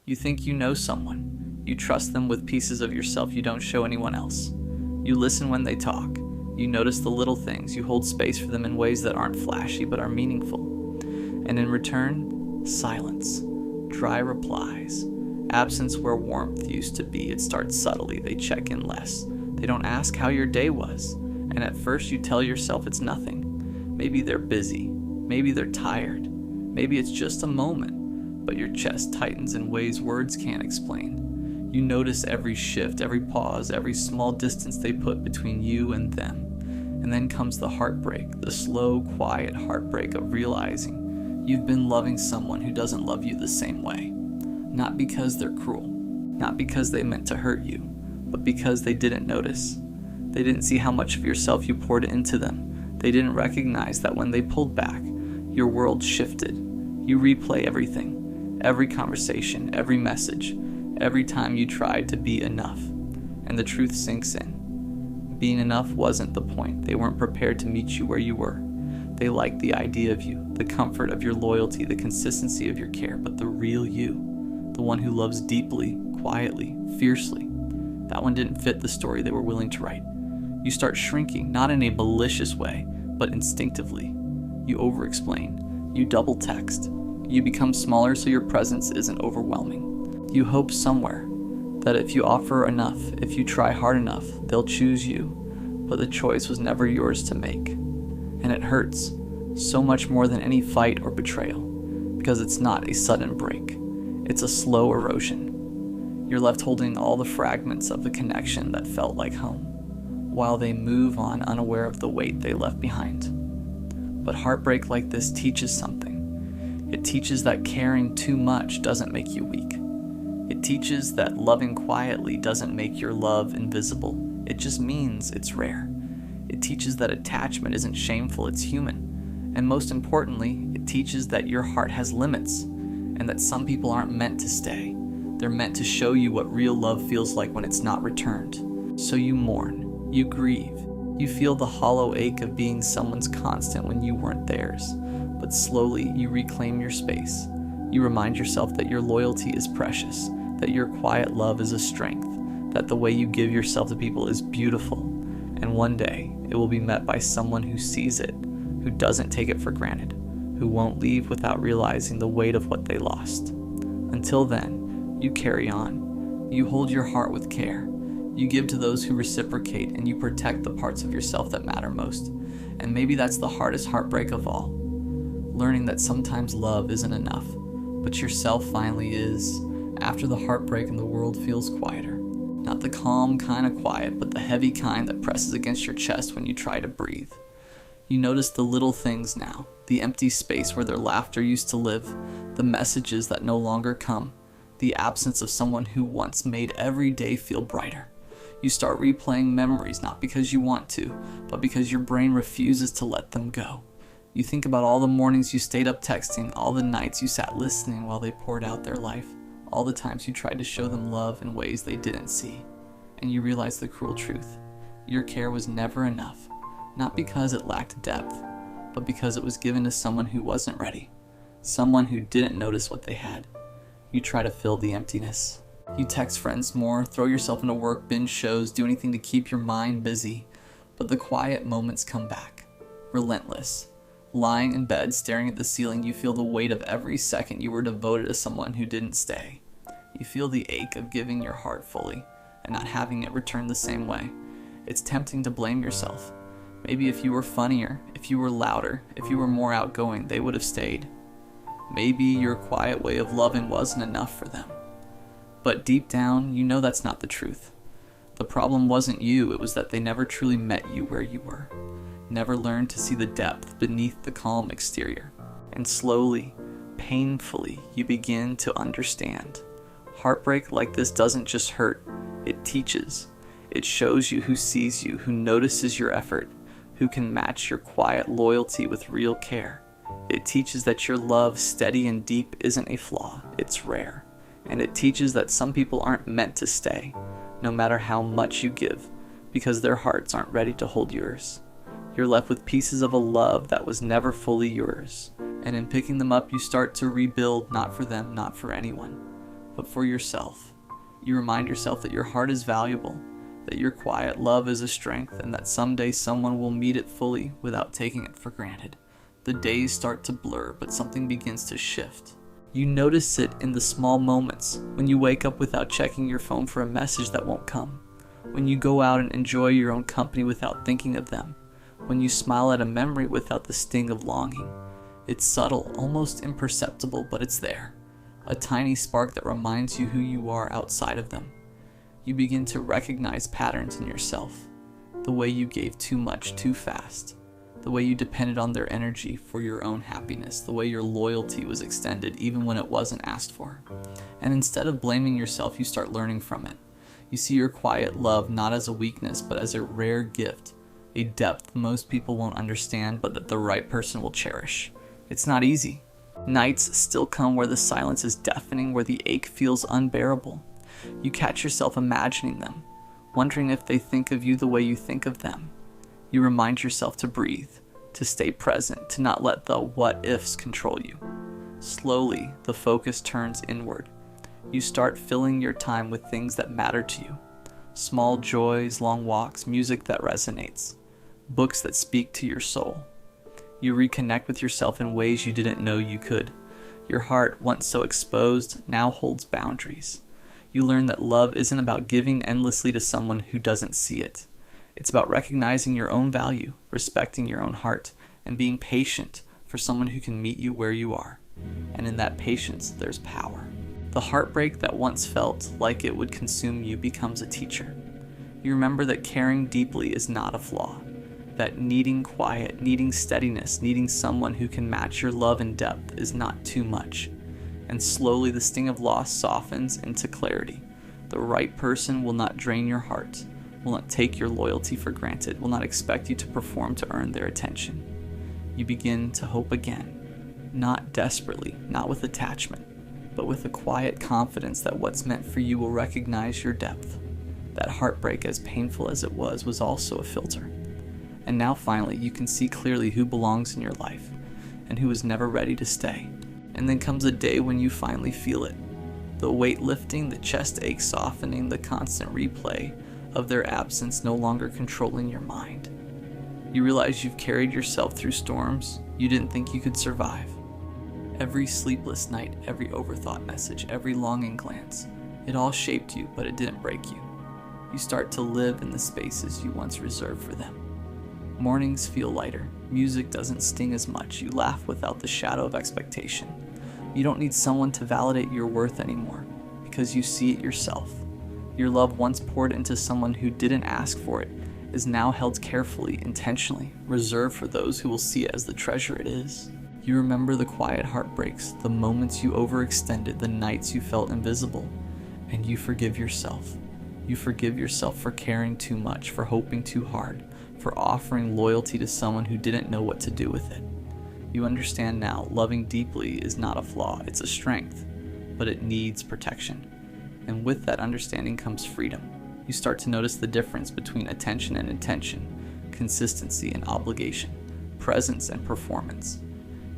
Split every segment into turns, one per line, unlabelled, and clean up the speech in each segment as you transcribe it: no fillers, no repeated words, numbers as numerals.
You think you know someone. You trust them with pieces of yourself you don't show anyone else. You listen when they talk. You notice the little things. You hold space for them in ways that aren't flashy but are meaningful. And in return, silence, dry replies, absence where warmth used to be. It starts subtly. They check in less. They don't ask how your day was. And at first you tell yourself it's nothing. Maybe they're busy. Maybe they're tired. Maybe it's just a moment. But your chest tightens in ways words can't explain. You notice every shift, every pause, every small distance they put between you and them. And then comes the heartbreak, the slow, quiet heartbreak of realizing you've been loving someone who doesn't love you the same way. Not because they're cruel, not because they meant to hurt you, but because they didn't notice. They didn't see how much of yourself you poured into them. They didn't recognize that when they pulled back, your world shifted. You replay everything, every conversation, every message, every time you tried to be enough. And the truth sinks in. Being enough wasn't the point. They weren't prepared to meet you where you were. They liked the idea of you, the comfort of your loyalty, the consistency of your care, but the real you, the one who loves deeply, quietly, fiercely, that one didn't fit the story they were willing to write. You start shrinking, not in a malicious way, but instinctively. You over-explain. You double text. You become smaller so your presence isn't overwhelming. You hope somewhere that if you offer enough, if you try hard enough, they'll choose you, but the choice was never yours to make. And it hurts, so much more than any fight or betrayal, because it's not a sudden break. It's a slow erosion. You're left holding all the fragments of the connection that felt like home, while they move on unaware of the weight they left behind. But heartbreak like this teaches something. It teaches that caring too much doesn't make you weak. It teaches that loving quietly doesn't make your love invisible. It just means it's rare. It teaches that attachment isn't shameful, it's human. And most importantly, it teaches that your heart has limits, and that some people aren't meant to stay. They're meant to show you what real love feels like when it's not returned. So you mourn, you grieve, you feel the hollow ache of being someone's constant when you weren't theirs. But slowly you reclaim your space. You remind yourself that your loyalty is precious, that your quiet love is a strength, that the way you give yourself to people is beautiful, and one day it will be met by someone who sees it, who doesn't take it for granted, who won't leave without realizing the weight of what they lost. Until then, you carry on. You hold your heart with care. You give to those who reciprocate, and you protect the parts of yourself that matter most. And maybe that's the hardest heartbreak of all. Learning that sometimes love isn't enough, but yourself finally is, after the heartbreak and the world feels quieter. Not the calm kind of quiet, but the heavy kind that presses against your chest when you try to breathe. You notice the little things now, the empty space where their laughter used to live, the messages that no longer come, the absence of someone who once made every day feel brighter. You start replaying memories not because you want to, but because your brain refuses to let them go. You think about all the mornings you stayed up texting, all the nights you sat listening while they poured out their life, all the times you tried to show them love in ways they didn't see. And you realize the cruel truth. Your care was never enough, not because it lacked depth, but because it was given to someone who wasn't ready, someone who didn't notice what they had. You try to fill the emptiness. You text friends more, throw yourself into work, binge shows, do anything to keep your mind busy, but the quiet moments come back, relentless. Lying in bed, staring at the ceiling, you feel the weight of every second you were devoted to someone who didn't stay. You feel the ache of giving your heart fully and not having it return the same way. It's tempting to blame yourself. Maybe if you were funnier, if you were louder, if you were more outgoing, they would have stayed. Maybe your quiet way of loving wasn't enough for them. But deep down, you know that's not the truth. The problem wasn't you, it was that they never truly met you where you were. Never learned to see the depth beneath the calm exterior. And slowly, painfully, you begin to understand. Heartbreak like this doesn't just hurt, it teaches. It shows you who sees you, who notices your effort, who can match your quiet loyalty with real care. It teaches that your love, steady and deep, isn't a flaw, it's rare. And it teaches that some people aren't meant to stay, no matter how much you give, because their hearts aren't ready to hold yours. You're left with pieces of a love that was never fully yours. And in picking them up, you start to rebuild, not for them, not for anyone. but for yourself. You remind yourself that your heart is valuable, that your quiet love is a strength, and that someday someone will meet it fully without taking it for granted. The days start to blur, but something begins to shift. You notice it in the small moments, when you wake up without checking your phone for a message that won't come, when you go out and enjoy your own company without thinking of them, when you smile at a memory without the sting of longing. It's subtle, almost imperceptible, but it's there. A tiny spark that reminds you who you are outside of them. You begin to recognize patterns in yourself. The way you gave too much too fast. The way you depended on their energy for your own happiness. The way your loyalty was extended even when it wasn't asked for. And instead of blaming yourself, you start learning from it. You see your quiet love not as a weakness, but as a rare gift. A depth most people won't understand, but that the right person will cherish. It's not easy. Nights still come where the silence is deafening, where the ache feels unbearable. You catch yourself imagining them, wondering if they think of you the way you think of them. You remind yourself to breathe, to stay present, to not let the what-ifs control you. Slowly, the focus turns inward. You start filling your time with things that matter to you. Small joys, long walks, music that resonates, books that speak to your soul. You reconnect with yourself in ways you didn't know you could. Your heart, once so exposed, now holds boundaries. You learn that love isn't about giving endlessly to someone who doesn't see it. It's about recognizing your own value, respecting your own heart, and being patient for someone who can meet you where you are. And in that patience, there's power. The heartbreak that once felt like it would consume you becomes a teacher. You remember that caring deeply is not a flaw. That needing quiet, needing steadiness, needing someone who can match your love and depth is not too much. And slowly the sting of loss softens into clarity. The right person will not drain your heart, will not take your loyalty for granted, will not expect you to perform to earn their attention. You begin to hope again, not desperately, not with attachment, but with a quiet confidence that what's meant for you will recognize your depth. That heartbreak, as painful as it was also a filter. And now finally, you can see clearly who belongs in your life and who is never ready to stay. And then comes a day when you finally feel it. The weight lifting, the chest ache softening, the constant replay of their absence no longer controlling your mind. You realize you've carried yourself through storms you didn't think you could survive. Every sleepless night, every overthought message, every longing glance, it all shaped you, but it didn't break you. You start to live in the spaces you once reserved for them. Mornings feel lighter. Music doesn't sting as much. You laugh without the shadow of expectation. You don't need someone to validate your worth anymore, because you see it yourself. Your love, once poured into someone who didn't ask for it, is now held carefully, intentionally, reserved for those who will see it as the treasure it is. You remember the quiet heartbreaks, the moments you overextended, the nights you felt invisible, and you forgive yourself. You forgive yourself for caring too much, for hoping too hard, for offering loyalty to someone who didn't know what to do with it. You understand now, loving deeply is not a flaw, it's a strength, but it needs protection. And with that understanding comes freedom. You start to notice the difference between attention and intention, consistency and obligation, presence and performance.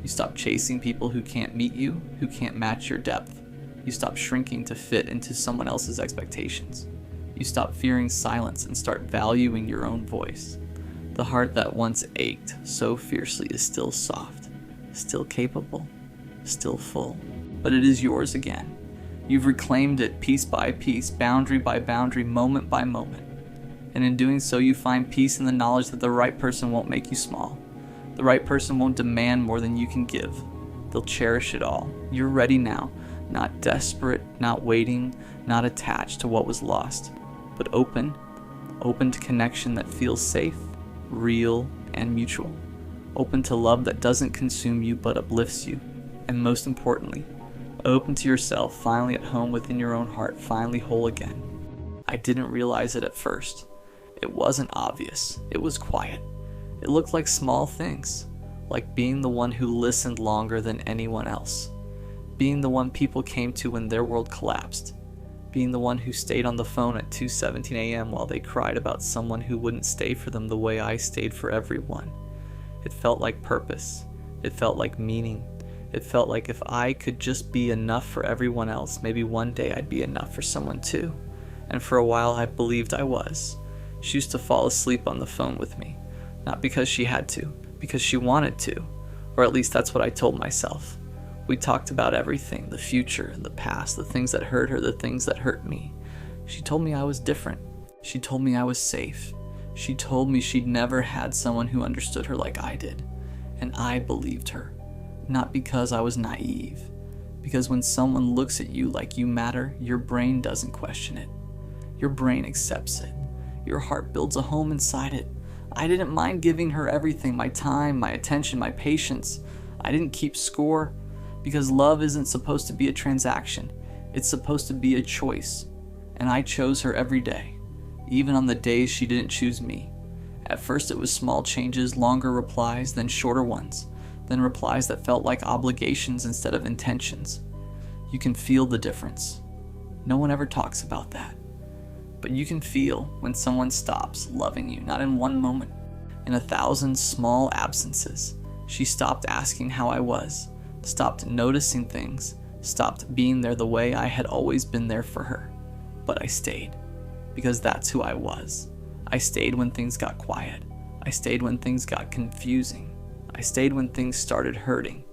You stop chasing people who can't meet you, who can't match your depth. You stop shrinking to fit into someone else's expectations. You stop fearing silence and start valuing your own voice. The heart that once ached so fiercely is still soft, still capable, still full. But it is yours again. You've reclaimed it piece by piece, boundary by boundary, moment by moment. And in doing so, you find peace in the knowledge that the right person won't make you small. The right person won't demand more than you can give. They'll cherish it all. You're ready now, not desperate, not waiting, not attached to what was lost, but open to connection that feels safe, real, and mutual. Open to love that doesn't consume you but uplifts you. And most importantly, open to yourself, finally at home within your own heart, finally whole again. I didn't realize it at first. It wasn't obvious. It was quiet. It looked like small things, like being the one who listened longer than anyone else, being the one people came to when their world collapsed, being the one who stayed on the phone at 2:17 a.m. while they cried about someone who wouldn't stay for them the way I stayed for everyone. It felt like purpose. It felt like meaning. It felt like if I could just be enough for everyone else, maybe one day I'd be enough for someone too. And for a while I believed I was. She used to fall asleep on the phone with me. Not because she had to, because she wanted to. Or at least that's what I told myself. We talked about everything, the future and the past, the things that hurt her, the things that hurt me. She told me I was different. She told me I was safe. She told me she'd never had someone who understood her like I did. And I believed her. Not because I was naive. Because when someone looks at you like you matter, your brain doesn't question it. Your brain accepts it. Your heart builds a home inside it. I didn't mind giving her everything, my time, my attention, my patience. I didn't keep score. Because love isn't supposed to be a transaction. It's supposed to be a choice. And I chose her every day. Even on the days she didn't choose me. At first it was small changes, longer replies, then shorter ones. Then replies that felt like obligations instead of intentions. You can feel the difference. No one ever talks about that. But you can feel when someone stops loving you, not in one moment, in 1,000 small absences. She stopped asking how I was, stopped noticing things, stopped being there the way I had always been there for her. But I stayed, because that's who I was. I stayed when things got quiet. I stayed when things got confusing. I stayed when things started hurting,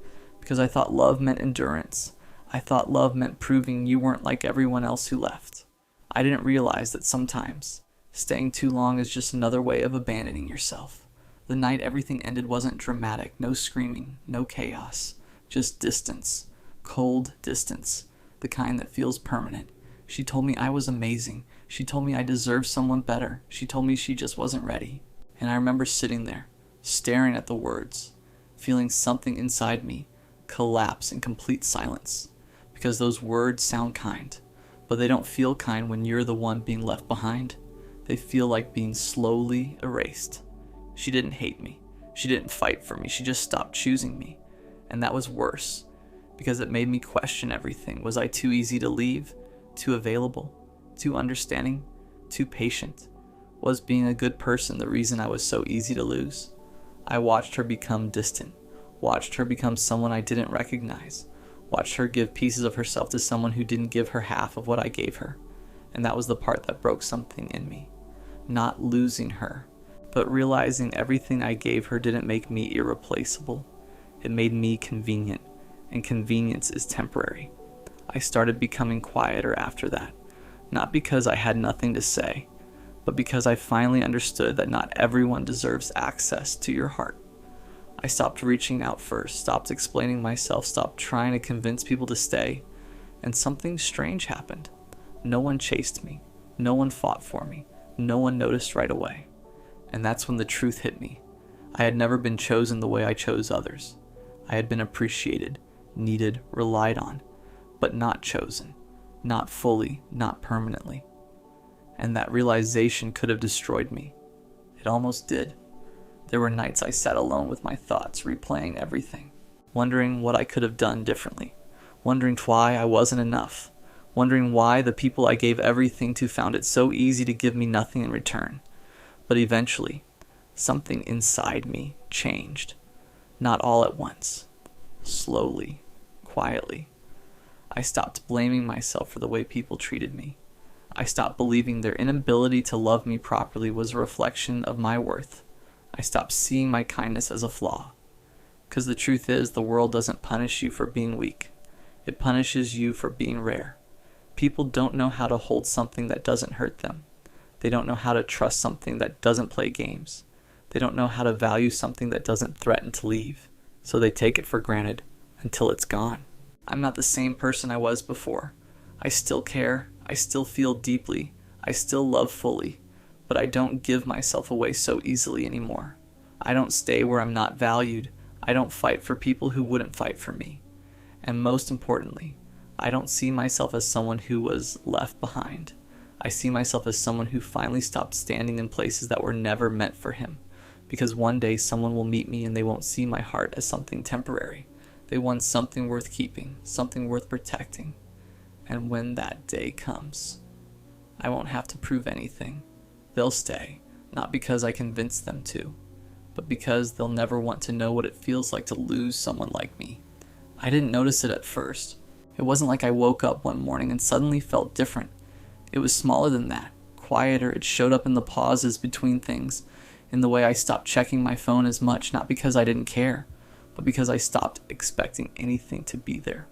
because I thought love meant endurance. I thought love meant proving you weren't like everyone else who left. I didn't realize that sometimes staying too long is just another way of abandoning yourself. The night everything ended wasn't dramatic, no screaming, no chaos, just distance, cold distance, the kind that feels permanent. She told me I was amazing. She told me I deserved someone better. She told me she just wasn't ready. And I remember sitting there, staring at the words, feeling something inside me collapse in complete silence. Because those words sound kind, but they don't feel kind when you're the one being left behind. They feel like being slowly erased. She didn't hate me. She didn't fight for me. She just stopped choosing me. And that was worse, because it made me question everything. Was I too easy to leave? Too available? Too understanding? Too patient? Was being a good person the reason I was so easy to lose? I watched her become distant. Watched her become someone I didn't recognize. Watched her give pieces of herself to someone who didn't give her half of what I gave her. And that was the part that broke something in me. Not losing her, but realizing everything I gave her didn't make me irreplaceable. It made me convenient, and convenience is temporary. I started becoming quieter after that, not because I had nothing to say, but because I finally understood that not everyone deserves access to your heart. I stopped reaching out first, stopped explaining myself, stopped trying to convince people to stay, and something strange happened. No one chased me, no one fought for me, no one noticed right away. And that's when the truth hit me. I had never been chosen the way I chose others. I had been appreciated, needed, relied on, but not chosen, not fully, not permanently. And that realization could have destroyed me. It almost did. There were nights I sat alone with my thoughts, replaying everything, wondering what I could have done differently, wondering why I wasn't enough, wondering why the people I gave everything to found it so easy to give me nothing in return. But eventually, something inside me changed. Not all at once. Slowly, quietly. I stopped blaming myself for the way people treated me. I stopped believing their inability to love me properly was a reflection of my worth. I stopped seeing my kindness as a flaw. Because the truth is, the world doesn't punish you for being weak. It punishes you for being rare. People don't know how to hold something that doesn't hurt them. They don't know how to trust something that doesn't play games. They don't know how to value something that doesn't threaten to leave. So they take it for granted until it's gone. I'm not the same person I was before. I still care. I still feel deeply. I still love fully. But I don't give myself away so easily anymore. I don't stay where I'm not valued. I don't fight for people who wouldn't fight for me. And most importantly, I don't see myself as someone who was left behind. I see myself as someone who finally stopped standing in places that were never meant for him. Because one day someone will meet me and they won't see my heart as something temporary. They want something worth keeping, something worth protecting. And when that day comes, I won't have to prove anything. They'll stay, not because I convinced them to, but because they'll never want to know what it feels like to lose someone like me. I didn't notice it at first. It wasn't like I woke up one morning and suddenly felt different. It was smaller than that, quieter. It showed up in the pauses between things, in the way I stopped checking my phone as much, not because I didn't care, but because I stopped expecting anything to be there.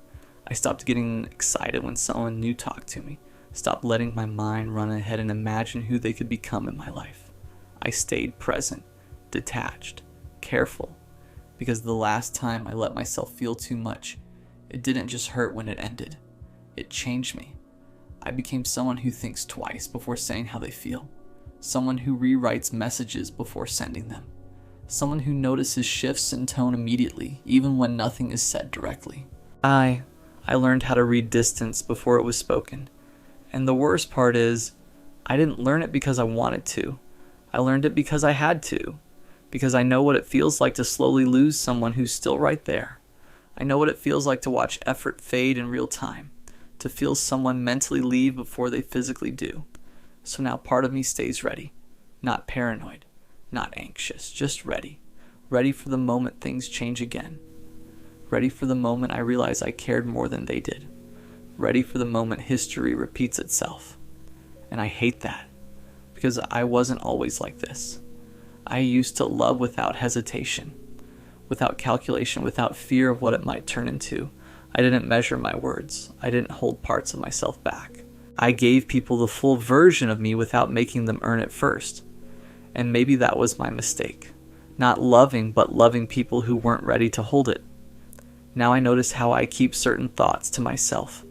I stopped getting excited when someone new talked to me, stopped letting my mind run ahead and imagine who they could become in my life. I stayed present, detached, careful, because the last time I let myself feel too much, it didn't just hurt when it ended. It changed me. I became someone who thinks twice before saying how they feel. Someone who rewrites messages before sending them. Someone who notices shifts in tone immediately, even when nothing is said directly. I learned how to read distance before it was spoken. And the worst part is, I didn't learn it because I wanted to. I learned it because I had to. Because I know what it feels like to slowly lose someone who's still right there. I know what it feels like to watch effort fade in real time. To feel someone mentally leave before they physically do. So now part of me stays ready. Not paranoid. Not anxious. Just ready. Ready for the moment things change again. Ready for the moment I realize I cared more than they did. Ready for the moment history repeats itself. And I hate that. Because I wasn't always like this. I used to love without hesitation. Without calculation, without fear of what it might turn into. I didn't measure my words. I didn't hold parts of myself back. I gave people the full version of me without making them earn it first. And maybe that was my mistake. Not loving, but loving people who weren't ready to hold it. Now I notice how I keep certain thoughts to myself.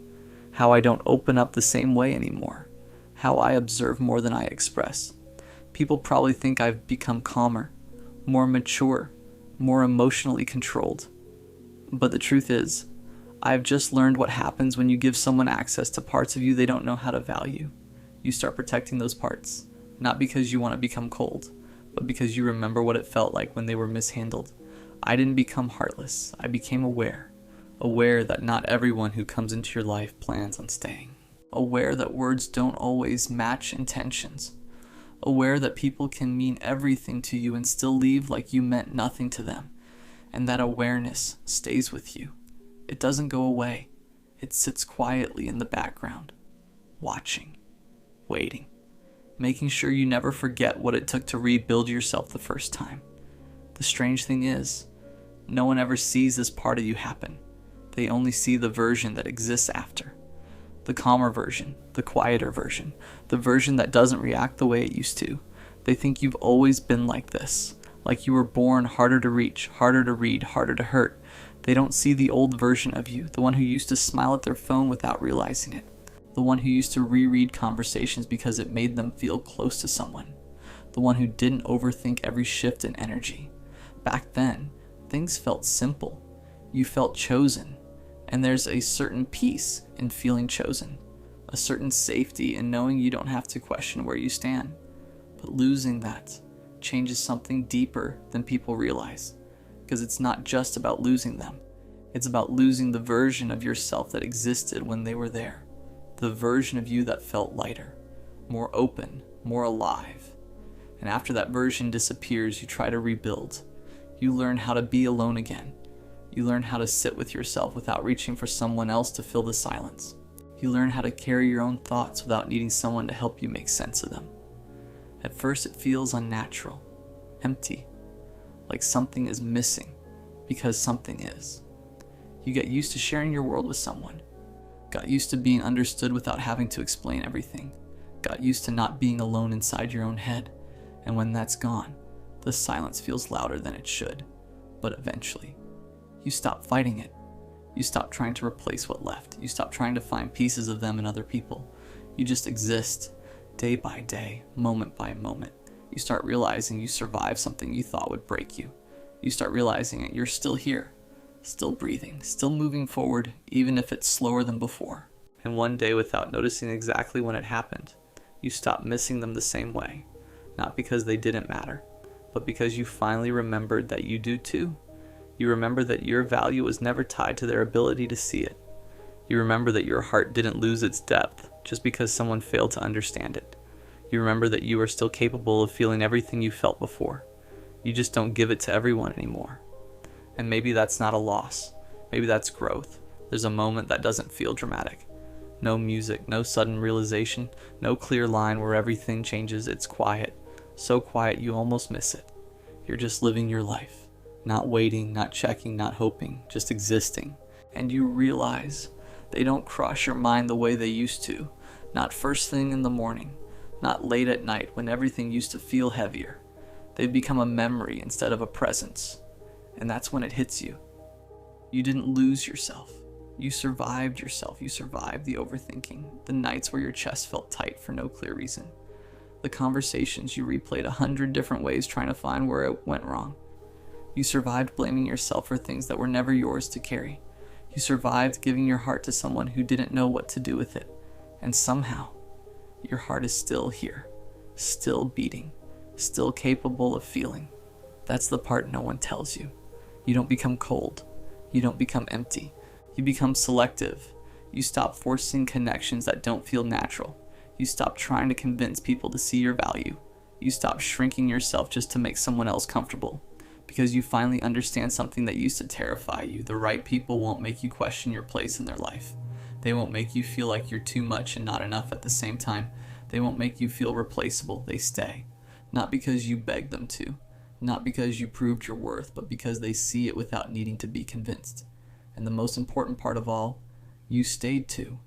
How I don't open up the same way anymore. How I observe more than I express. People probably think I've become calmer, more mature, more emotionally controlled. But the truth is, I've just learned what happens when you give someone access to parts of you they don't know how to value. You start protecting those parts, not because you want to become cold, but because you remember what it felt like when they were mishandled. I didn't become heartless. I became aware. Aware that not everyone who comes into your life plans on staying. Aware that words don't always match intentions. Aware that people can mean everything to you and still leave like you meant nothing to them. And that awareness stays with you. It doesn't go away. It sits quietly in the background, watching, waiting, making sure you never forget what it took to rebuild yourself the first time. The strange thing is, no one ever sees this part of you happen. They only see the version that exists after. The calmer version, the quieter version, the version that doesn't react the way it used to. They think you've always been like this, like you were born harder to reach, harder to read, harder to hurt. They don't see the old version of you, the one who used to smile at their phone without realizing it, the one who used to reread conversations because it made them feel close to someone, the one who didn't overthink every shift in energy. Back then, things felt simple. You felt chosen. And there's a certain peace in feeling chosen, a certain safety in knowing you don't have to question where you stand. But losing that changes something deeper than people realize, because it's not just about losing them. It's about losing the version of yourself that existed when they were there, the version of you that felt lighter, more open, more alive. And after that version disappears, you try to rebuild. You learn how to be alone again. You learn how to sit with yourself without reaching for someone else to fill the silence. You learn how to carry your own thoughts without needing someone to help you make sense of them. At first it feels unnatural, empty, like something is missing because something is. You get used to sharing your world with someone. Got used to being understood without having to explain everything. Got used to not being alone inside your own head. And when that's gone, the silence feels louder than it should. But eventually, you stop fighting it. You stop trying to replace what left. You stop trying to find pieces of them in other people. You just exist, day by day, moment by moment. You start realizing you survived something you thought would break you. You start realizing that you're still here, still breathing, still moving forward, even if it's slower than before. And one day, without noticing exactly when it happened, you stop missing them the same way. Not because they didn't matter, but because you finally remembered that you do too. You remember that your value was never tied to their ability to see it. You remember that your heart didn't lose its depth just because someone failed to understand it. You remember that you are still capable of feeling everything you felt before. You just don't give it to everyone anymore. And maybe that's not a loss. Maybe that's growth. There's a moment that doesn't feel dramatic. No music, no sudden realization, no clear line where everything changes. It's quiet. So quiet you almost miss it. You're just living your life. Not waiting, not checking, not hoping, just existing. And you realize they don't cross your mind the way they used to. Not first thing in the morning. Not late at night when everything used to feel heavier. They've become a memory instead of a presence. And that's when it hits you. You didn't lose yourself. You survived yourself. You survived the overthinking, the nights where your chest felt tight for no clear reason, the conversations you replayed 100 different ways trying to find where it went wrong. You survived blaming yourself for things that were never yours to carry. You survived giving your heart to someone who didn't know what to do with it. And somehow, your heart is still here, still beating, still capable of feeling. That's the part no one tells you. You don't become cold. You don't become empty. You become selective. You stop forcing connections that don't feel natural. You stop trying to convince people to see your value. You stop shrinking yourself just to make someone else comfortable. Because you finally understand something that used to terrify you. The right people won't make you question your place in their life. They won't make you feel like you're too much and not enough at the same time. They won't make you feel replaceable. They stay. Not because you begged them to. Not because you proved your worth, but because they see it without needing to be convinced. And the most important part of all, you stayed too,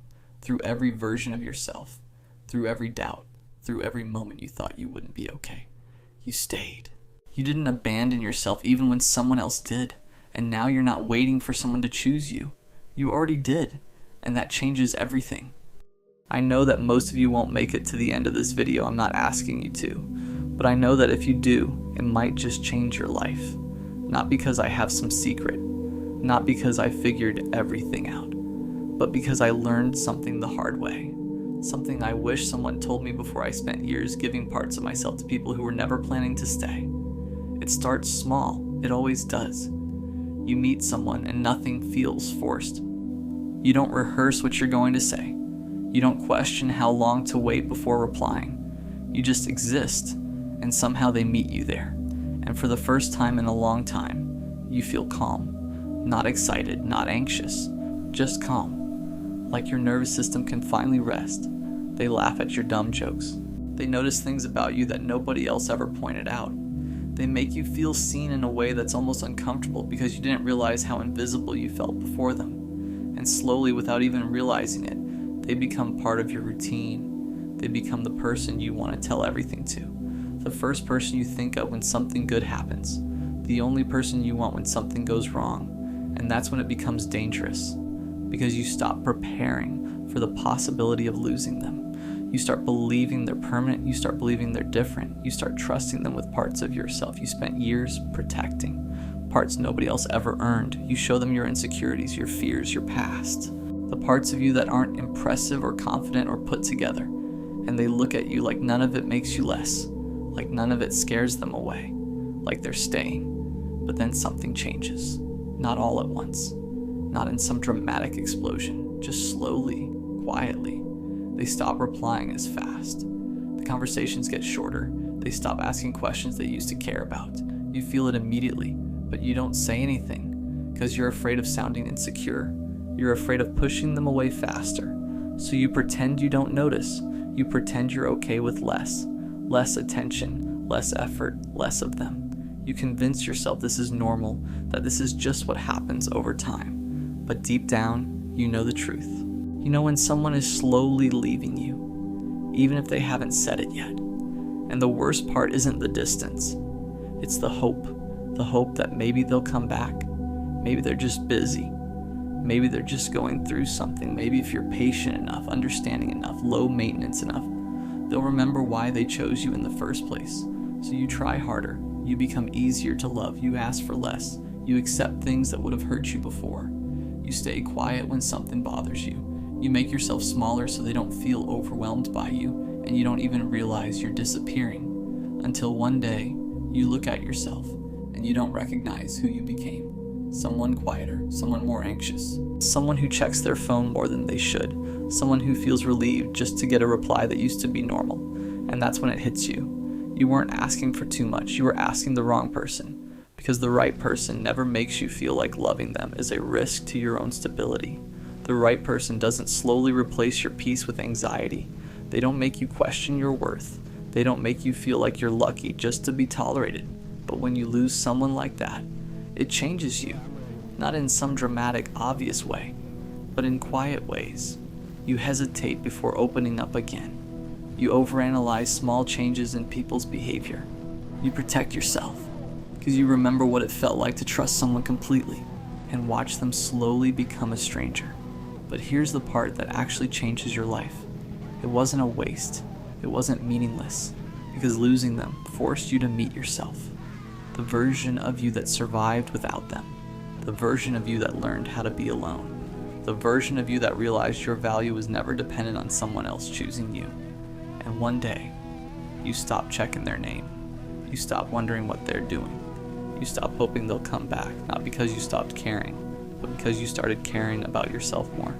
through every version of yourself, through every doubt, through every moment you thought you wouldn't be okay. You stayed. You didn't abandon yourself even when someone else did, and now you're not waiting for someone to choose you. You already did, and that changes everything. I know that most of you won't make it to the end of this video. I'm not asking you to, but I know that if you do, it might just change your life. Not because I have some secret, not because I figured everything out, but because I learned something the hard way. Something I wish someone told me before I spent years giving parts of myself to people who were never planning to stay. It starts small, it always does. You meet someone and nothing feels forced. You don't rehearse what you're going to say. You don't question how long to wait before replying. You just exist, and somehow they meet you there. And for the first time in a long time, you feel calm. Not excited, not anxious, just calm. Like your nervous system can finally rest. They laugh at your dumb jokes. They notice things about you that nobody else ever pointed out. They make you feel seen in a way that's almost uncomfortable because you didn't realize how invisible you felt before them. And slowly, without even realizing it, they become part of your routine. They become the person you want to tell everything to. The first person you think of when something good happens. The only person you want when something goes wrong. And that's when it becomes dangerous, because you stop preparing for the possibility of losing them. You start believing they're permanent, you start believing they're different, you start trusting them with parts of yourself you spent years protecting, parts nobody else ever earned. You show them your insecurities, your fears, your past, the parts of you that aren't impressive or confident or put together, and they look at you like none of it makes you less, like none of it scares them away, like they're staying. But then something changes. Not all at once, not in some dramatic explosion, just slowly, quietly. They stop replying as fast. The conversations get shorter. They stop asking questions they used to care about. You feel it immediately, but you don't say anything because you're afraid of sounding insecure. You're afraid of pushing them away faster. So you pretend you don't notice. You pretend you're okay with less attention, less effort, less of them. You convince yourself this is normal, that this is just what happens over time. But deep down, you know the truth. You know when someone is slowly leaving you, even if they haven't said it yet. And the worst part isn't the distance. It's the hope that maybe they'll come back. Maybe they're just busy. Maybe they're just going through something. Maybe if you're patient enough, understanding enough, low maintenance enough, they'll remember why they chose you in the first place. So you try harder. You become easier to love. You ask for less. You accept things that would have hurt you before. You stay quiet when something bothers you. You make yourself smaller so they don't feel overwhelmed by you, and you don't even realize you're disappearing. Until one day, you look at yourself, and you don't recognize who you became. Someone quieter, someone more anxious, someone who checks their phone more than they should, someone who feels relieved just to get a reply that used to be normal. And that's when it hits you. You weren't asking for too much, you were asking the wrong person. Because the right person never makes you feel like loving them is a risk to your own stability. The right person doesn't slowly replace your peace with anxiety. They don't make you question your worth. They don't make you feel like you're lucky just to be tolerated. But when you lose someone like that, it changes you. Not in some dramatic, obvious way, but in quiet ways. You hesitate before opening up again. You overanalyze small changes in people's behavior. You protect yourself because you remember what it felt like to trust someone completely and watch them slowly become a stranger. But here's the part that actually changes your life. It wasn't a waste. It wasn't meaningless, because losing them forced you to meet yourself. The version of you that survived without them. The version of you that learned how to be alone. The version of you that realized your value was never dependent on someone else choosing you. And one day, you stop checking their name. You stop wondering what they're doing. You stop hoping they'll come back, not because you stopped caring, but because you started caring about yourself more.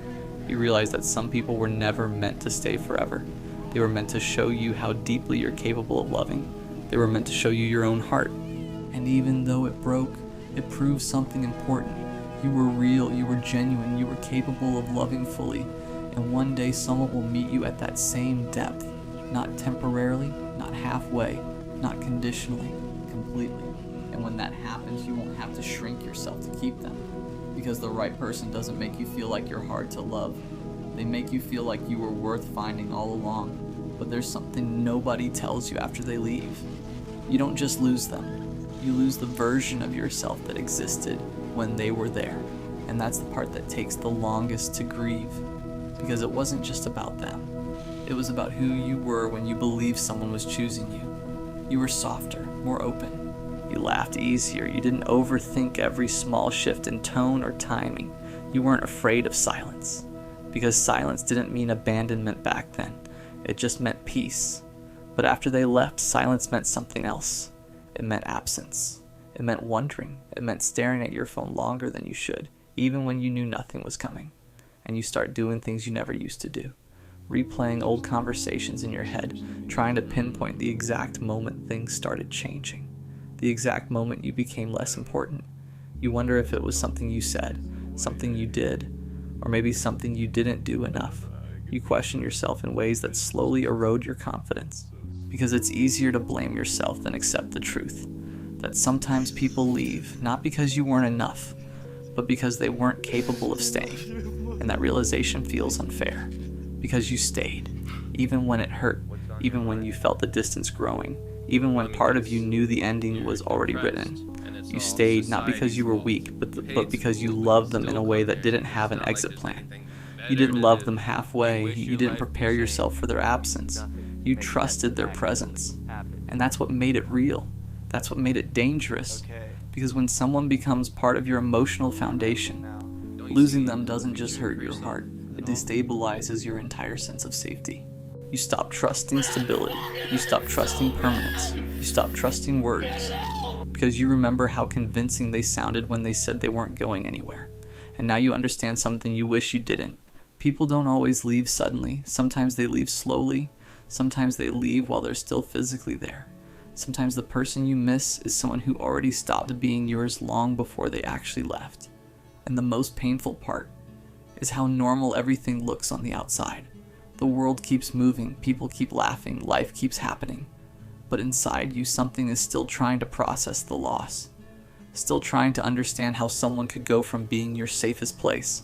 You realize that some people were never meant to stay forever. They were meant to show you how deeply you're capable of loving. They were meant to show you your own heart. And even though it broke, it proved something important. You were real, you were genuine, you were capable of loving fully. And one day someone will meet you at that same depth. Not temporarily, not halfway, not conditionally, completely. And when that happens, you won't have to shrink yourself to keep them. Because the right person doesn't make you feel like you're hard to love. They make you feel like you were worth finding all along. But there's something nobody tells you after they leave. You don't just lose them. You lose the version of yourself that existed when they were there. And that's the part that takes the longest to grieve. Because it wasn't just about them. It was about who you were when you believed someone was choosing you. You were softer, more open. You laughed easier. You didn't overthink every small shift in tone or timing. You weren't afraid of silence. Because silence didn't mean abandonment back then. It just meant peace. But after they left, silence meant something else. It meant absence. It meant wondering. It meant staring at your phone longer than you should, even when you knew nothing was coming. And you start doing things you never used to do. Replaying old conversations in your head, trying to pinpoint the exact moment things started changing. The exact moment you became less important. You wonder if it was something you said, something you did, or maybe something you didn't do enough. You question yourself in ways that slowly erode your confidence. Because it's easier to blame yourself than accept the truth. That sometimes people leave, not because you weren't enough, but because they weren't capable of staying. And that realization feels unfair. Because you stayed, even when it hurt, even when you felt the distance growing, even when part of you knew the ending was already written. You stayed not because you were weak, but because you loved them in a way that didn't have an exit plan. You didn't love them halfway. You didn't prepare yourself for their absence. You trusted their presence. And that's what made it real. That's what made it dangerous. Because when someone becomes part of your emotional foundation, losing them doesn't just hurt your heart. It destabilizes your entire sense of safety. You stop trusting stability. You stop trusting permanence. You stop trusting words. Because you remember how convincing they sounded when they said they weren't going anywhere. And now you understand something you wish you didn't. People don't always leave suddenly. Sometimes they leave slowly. Sometimes they leave while they're still physically there. Sometimes the person you miss is someone who already stopped being yours long before they actually left. And the most painful part is how normal everything looks on the outside. The world keeps moving, people keep laughing, life keeps happening. But inside you, something is still trying to process the loss. Still trying to understand how someone could go from being your safest place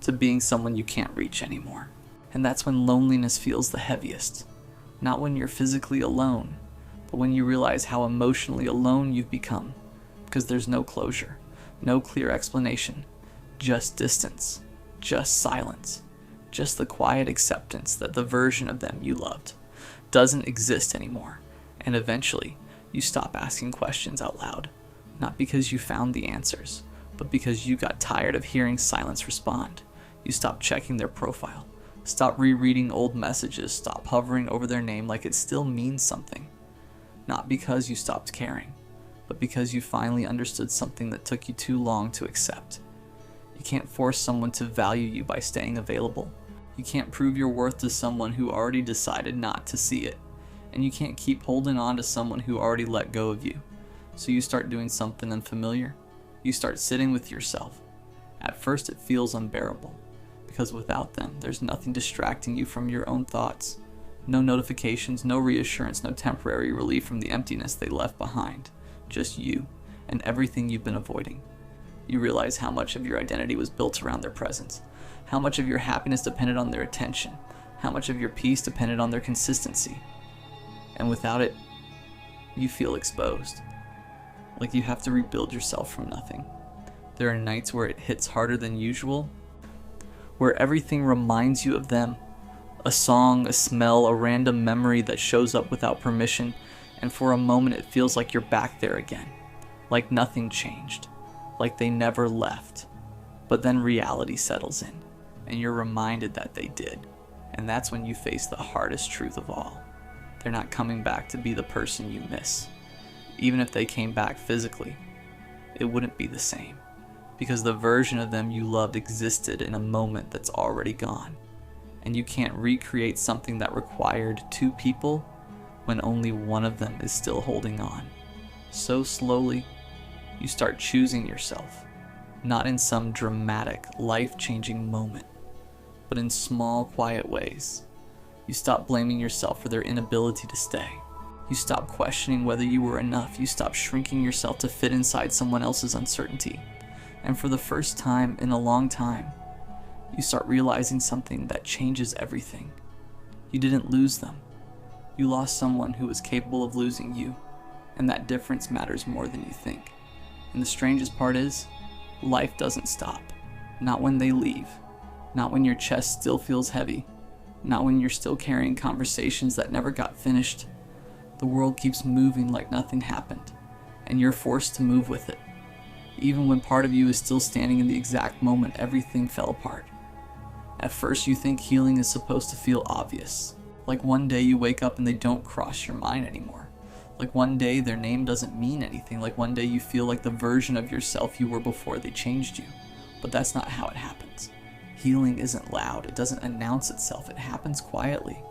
to being someone you can't reach anymore. And that's when loneliness feels the heaviest. Not when you're physically alone, but when you realize how emotionally alone you've become. Because there's no closure, no clear explanation, just distance, just silence, just the quiet acceptance that the version of them you loved doesn't exist anymore. And eventually, you stop asking questions out loud, not because you found the answers, but because you got tired of hearing silence respond. You stop checking their profile, stop rereading old messages, stop hovering over their name like it still means something. Not because you stopped caring, but because you finally understood something that took you too long to accept. You can't force someone to value you by staying available. You can't prove your worth to someone who already decided not to see it. And you can't keep holding on to someone who already let go of you. So you start doing something unfamiliar. You start sitting with yourself. At first it feels unbearable, because without them, there's nothing distracting you from your own thoughts. No notifications, no reassurance, no temporary relief from the emptiness they left behind. Just you and everything you've been avoiding. You realize how much of your identity was built around their presence, how much of your happiness depended on their attention, how much of your peace depended on their consistency. And without it, you feel exposed, like you have to rebuild yourself from nothing. There are nights where it hits harder than usual, where everything reminds you of them. A song, a smell, a random memory that shows up without permission, and for a moment it feels like you're back there again, like nothing changed, like they never left. But then reality settles in, and you're reminded that they did, and that's when you face the hardest truth of all. They're not coming back to be the person you miss. Even if they came back physically, it wouldn't be the same, because the version of them you loved existed in a moment that's already gone. And you can't recreate something that required two people when only one of them is still holding on. So slowly, you start choosing yourself, not in some dramatic, life-changing moment, but in small, quiet ways. You stop blaming yourself for their inability to stay. You stop questioning whether you were enough. You stop shrinking yourself to fit inside someone else's uncertainty. And for the first time in a long time, you start realizing something that changes everything. You didn't lose them. You lost someone who was capable of losing you, and that difference matters more than you think. And the strangest part is, life doesn't stop. Not when they leave. Not when your chest still feels heavy. Not when you're still carrying conversations that never got finished. The world keeps moving like nothing happened, and you're forced to move with it. Even when part of you is still standing in the exact moment everything fell apart. At first you think healing is supposed to feel obvious. Like one day you wake up and they don't cross your mind anymore. Like one day their name doesn't mean anything. Like one day you feel like the version of yourself you were before they changed you. But that's not how it happens. Healing isn't loud. It doesn't announce itself. It happens quietly,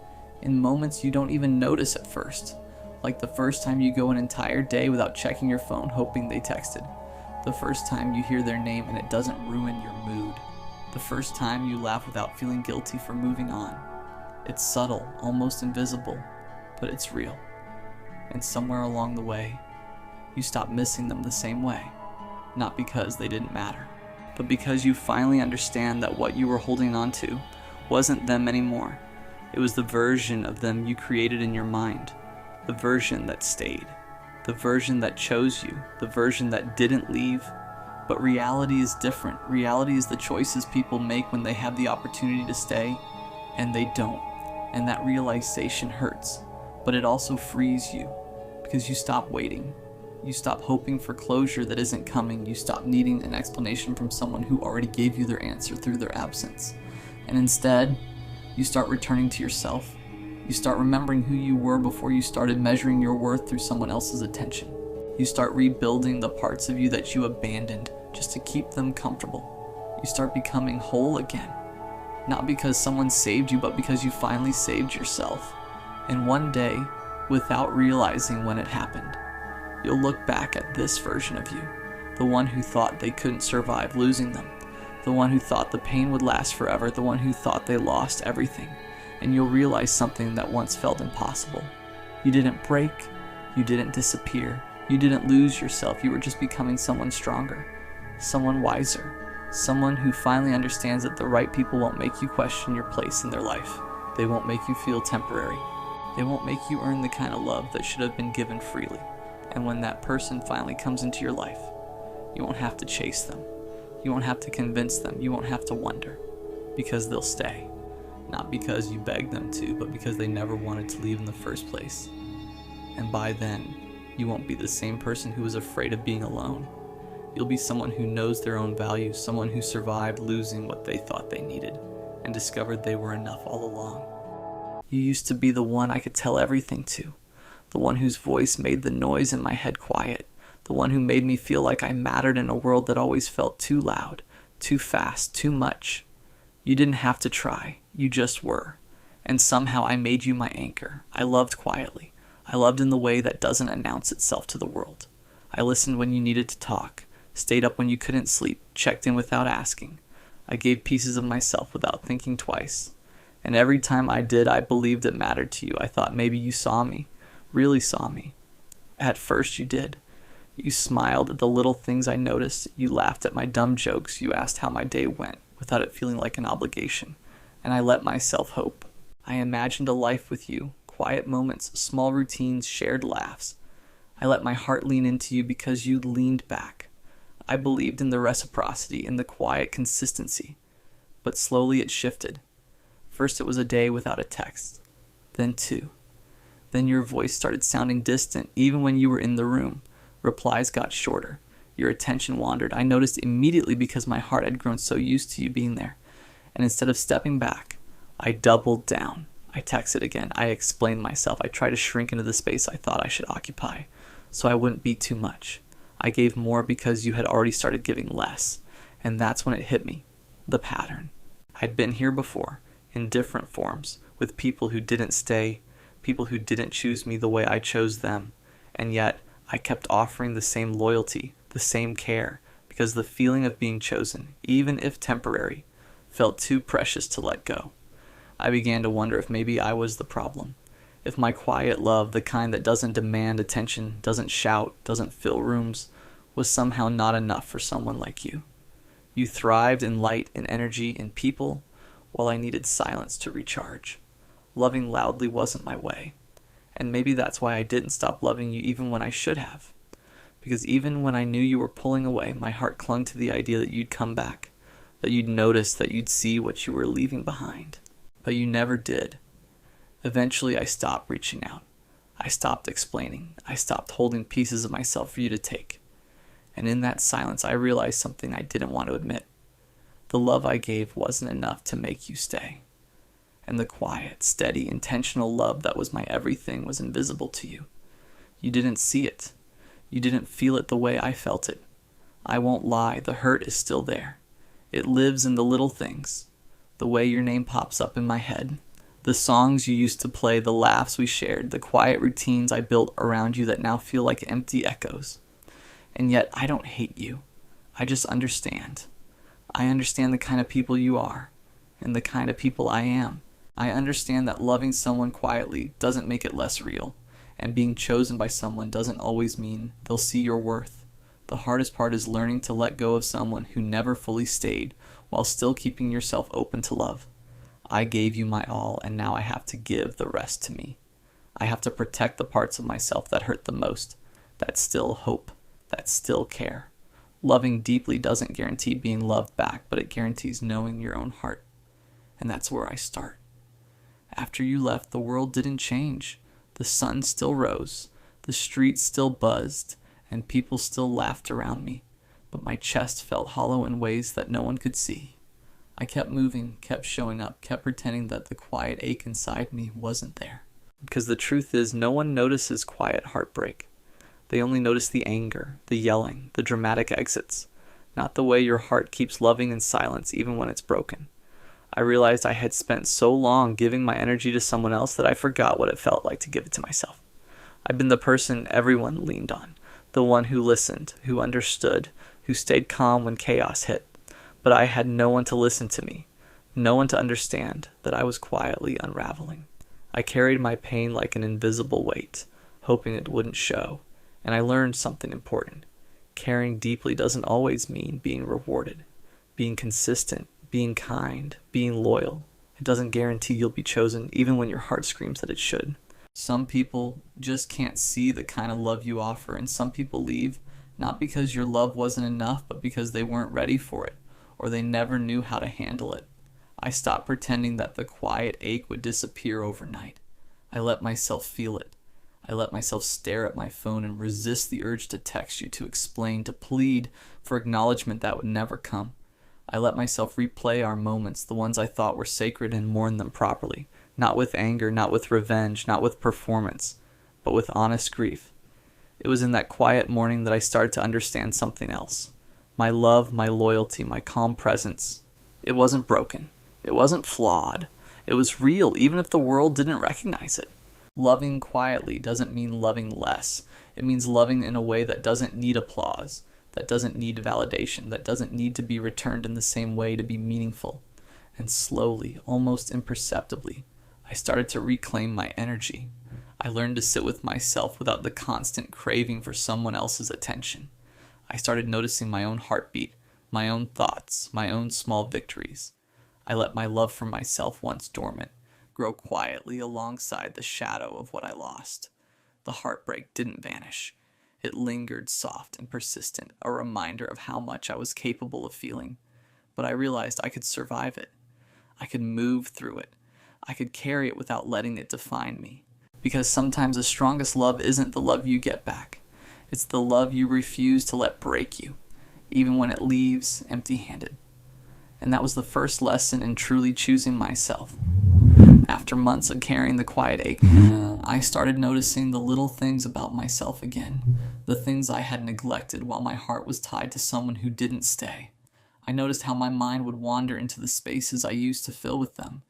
in moments you don't even notice at first. Like the first time you go an entire day without checking your phone hoping they texted. The first time you hear their name and it doesn't ruin your mood. The first time you laugh without feeling guilty for moving on. It's subtle, almost invisible, but it's real. And somewhere along the way, you stop missing them the same way. Not because they didn't matter, but because you finally understand that what you were holding on to wasn't them anymore. It was the version of them you created in your mind. The version that stayed. The version that chose you. The version that didn't leave. But reality is different. Reality is the choices people make when they have the opportunity to stay, and they don't. And that realization hurts. But it also frees you, because you stop waiting. You stop hoping for closure that isn't coming. You stop needing an explanation from someone who already gave you their answer through their absence. And instead, you start returning to yourself. You start remembering who you were before you started measuring your worth through someone else's attention. You start rebuilding the parts of you that you abandoned just to keep them comfortable. You start becoming whole again. Not because someone saved you, but because you finally saved yourself. And one day, without realizing when it happened, you'll look back at this version of you, the one who thought they couldn't survive losing them, the one who thought the pain would last forever, the one who thought they lost everything, and you'll realize something that once felt impossible. You didn't break, you didn't disappear, you didn't lose yourself, you were just becoming someone stronger, someone wiser, someone who finally understands that the right people won't make you question your place in their life. They won't make you feel temporary. They won't make you earn the kind of love that should have been given freely. And when that person finally comes into your life, you won't have to chase them. You won't have to convince them. You won't have to wonder. Because they'll stay. Not because you begged them to, but because they never wanted to leave in the first place. And by then, you won't be the same person who was afraid of being alone. You'll be someone who knows their own value, someone who survived losing what they thought they needed, and discovered they were enough all along. You used to be the one I could tell everything to, the one whose voice made the noise in my head quiet, the one who made me feel like I mattered in a world that always felt too loud, too fast, too much. You didn't have to try, you just were. And somehow I made you my anchor. I loved quietly. I loved in the way that doesn't announce itself to the world. I listened when you needed to talk, stayed up when you couldn't sleep, checked in without asking. I gave pieces of myself without thinking twice. And every time I did, I believed it mattered to you. I thought maybe you saw me, really saw me. At first you did. You smiled at the little things I noticed. You laughed at my dumb jokes. You asked how my day went without it feeling like an obligation. And I let myself hope. I imagined a life with you, quiet moments, small routines, shared laughs. I let my heart lean into you because you leaned back. I believed in the reciprocity, in the quiet consistency. But slowly it shifted. First it was a day without a text. Then 2. Then your voice started sounding distant, even when you were in the room. Replies got shorter. Your attention wandered. I noticed immediately because my heart had grown so used to you being there. And instead of stepping back, I doubled down. I texted again. I explained myself. I tried to shrink into the space I thought I should occupy, so I wouldn't be too much. I gave more because you had already started giving less. And that's when it hit me. The pattern. I'd been here before, in different forms, with people who didn't stay, people who didn't choose me the way I chose them. And yet, I kept offering the same loyalty, the same care, because the feeling of being chosen, even if temporary, felt too precious to let go. I began to wonder if maybe I was the problem. If my quiet love, the kind that doesn't demand attention, doesn't shout, doesn't fill rooms, was somehow not enough for someone like you. You thrived in light and energy in people, while I needed silence to recharge. Loving loudly wasn't my way. And maybe that's why I didn't stop loving you even when I should have. Because even when I knew you were pulling away, my heart clung to the idea that you'd come back, that you'd notice, that you'd see what you were leaving behind. But you never did. Eventually I stopped reaching out. I stopped explaining. I stopped holding pieces of myself for you to take. And in that silence I realized something I didn't want to admit. The love I gave wasn't enough to make you stay. And the quiet, steady, intentional love that was my everything was invisible to you. You didn't see it. You didn't feel it the way I felt it. I won't lie, the hurt is still there. It lives in the little things. The way your name pops up in my head. The songs you used to play, the laughs we shared, the quiet routines I built around you that now feel like empty echoes. And yet I don't hate you. I just understand. I understand the kind of people you are, and the kind of people I am. I understand that loving someone quietly doesn't make it less real, and being chosen by someone doesn't always mean they'll see your worth. The hardest part is learning to let go of someone who never fully stayed, while still keeping yourself open to love. I gave you my all, and now I have to give the rest to me. I have to protect the parts of myself that hurt the most, that still hope, that still care. Loving deeply doesn't guarantee being loved back, but it guarantees knowing your own heart. And that's where I start. After you left, the world didn't change. The sun still rose, the streets still buzzed, and people still laughed around me. But my chest felt hollow in ways that no one could see. I kept moving, kept showing up, kept pretending that the quiet ache inside me wasn't there. Because the truth is, no one notices quiet heartbreak. They only notice the anger, the yelling, the dramatic exits, not the way your heart keeps loving in silence even when it's broken. I realized I had spent so long giving my energy to someone else that I forgot what it felt like to give it to myself. I'd been the person everyone leaned on, the one who listened, who understood, who stayed calm when chaos hit. But I had no one to listen to me, no one to understand that I was quietly unraveling. I carried my pain like an invisible weight, hoping it wouldn't show, and I learned something important. Caring deeply doesn't always mean being rewarded. Being consistent, being kind, being loyal. It doesn't guarantee you'll be chosen even when your heart screams that it should. Some people just can't see the kind of love you offer, and some people leave not because your love wasn't enough, but because they weren't ready for it, or they never knew how to handle it. I stopped pretending that the quiet ache would disappear overnight. I let myself feel it. I let myself stare at my phone and resist the urge to text you, to explain, to plead for acknowledgement that would never come. I let myself replay our moments, the ones I thought were sacred, and mourn them properly. Not with anger, not with revenge, not with performance, but with honest grief. It was in that quiet morning that I started to understand something else. My love, my loyalty, my calm presence. It wasn't broken. It wasn't flawed. It was real, even if the world didn't recognize it. Loving quietly doesn't mean loving less. It means loving in a way that doesn't need applause, that doesn't need validation, that doesn't need to be returned in the same way to be meaningful. And slowly, almost imperceptibly, I started to reclaim my energy. I learned to sit with myself without the constant craving for someone else's attention. I started noticing my own heartbeat, my own thoughts, my own small victories. I let my love for myself, once dormant, grow quietly alongside the shadow of what I lost. The heartbreak didn't vanish. It lingered soft and persistent, a reminder of how much I was capable of feeling. But I realized I could survive it. I could move through it. I could carry it without letting it define me. Because sometimes the strongest love isn't the love you get back. It's the love you refuse to let break you, even when it leaves empty-handed. And that was the first lesson in truly choosing myself. After months of carrying the quiet ache, I started noticing the little things about myself again, the things I had neglected while my heart was tied to someone who didn't stay. I noticed how my mind would wander into the spaces I used to fill with them,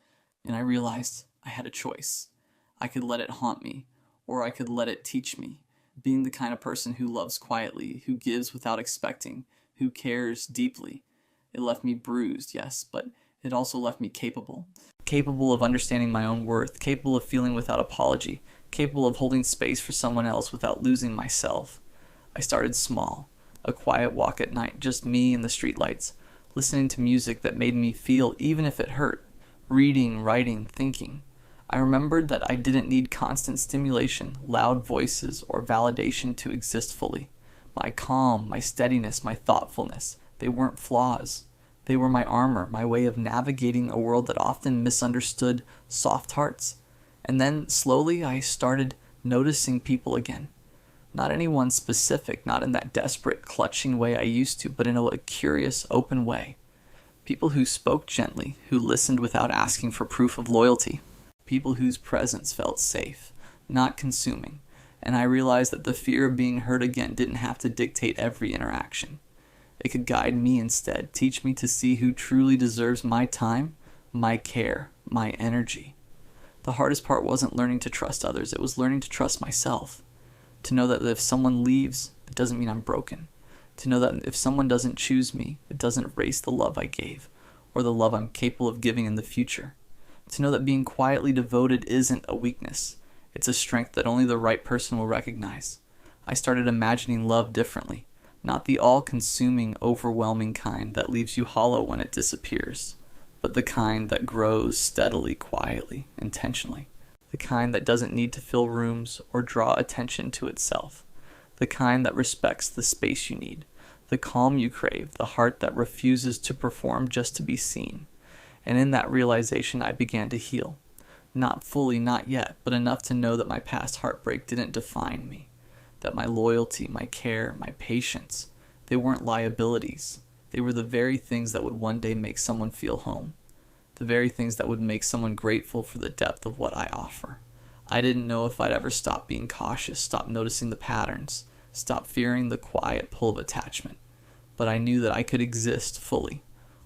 and I realized I had a choice. I could let it haunt me, or I could let it teach me. Being the kind of person who loves quietly, who gives without expecting, who cares deeply. It left me bruised, yes, but it also left me capable. Capable of understanding my own worth, capable of feeling without apology, capable of holding space for someone else without losing myself. I started small, a quiet walk at night, just me and the streetlights, listening to music that made me feel even if it hurt, reading, writing, thinking. I remembered that I didn't need constant stimulation, loud voices, or validation to exist fully. My calm, my steadiness, my thoughtfulness, they weren't flaws. They were my armor, my way of navigating a world that often misunderstood soft hearts. And then, slowly, I started noticing people again. Not anyone specific, not in that desperate, clutching way I used to, but in a curious, open way. People who spoke gently, who listened without asking for proof of loyalty. People whose presence felt safe, not consuming. And I realized that the fear of being hurt again didn't have to dictate every interaction. It could guide me instead, teach me to see who truly deserves my time, my care, my energy. The hardest part wasn't learning to trust others, it was learning to trust myself. To know that if someone leaves, it doesn't mean I'm broken. To know that if someone doesn't choose me, it doesn't erase the love I gave, or the love I'm capable of giving in the future. To know that being quietly devoted isn't a weakness. It's a strength that only the right person will recognize. I started imagining love differently. Not the all-consuming, overwhelming kind that leaves you hollow when it disappears, but the kind that grows steadily, quietly, intentionally. The kind that doesn't need to fill rooms or draw attention to itself. The kind that respects the space you need, the calm you crave, the heart that refuses to perform just to be seen. And in that realization, I began to heal. Not fully, not yet, but enough to know that my past heartbreak didn't define me. That my loyalty, my care, my patience, they weren't liabilities. They were the very things that would one day make someone feel home. The very things that would make someone grateful for the depth of what I offer. I didn't know if I'd ever stop being cautious, stop noticing the patterns, stop fearing the quiet pull of attachment. But I knew that I could exist fully,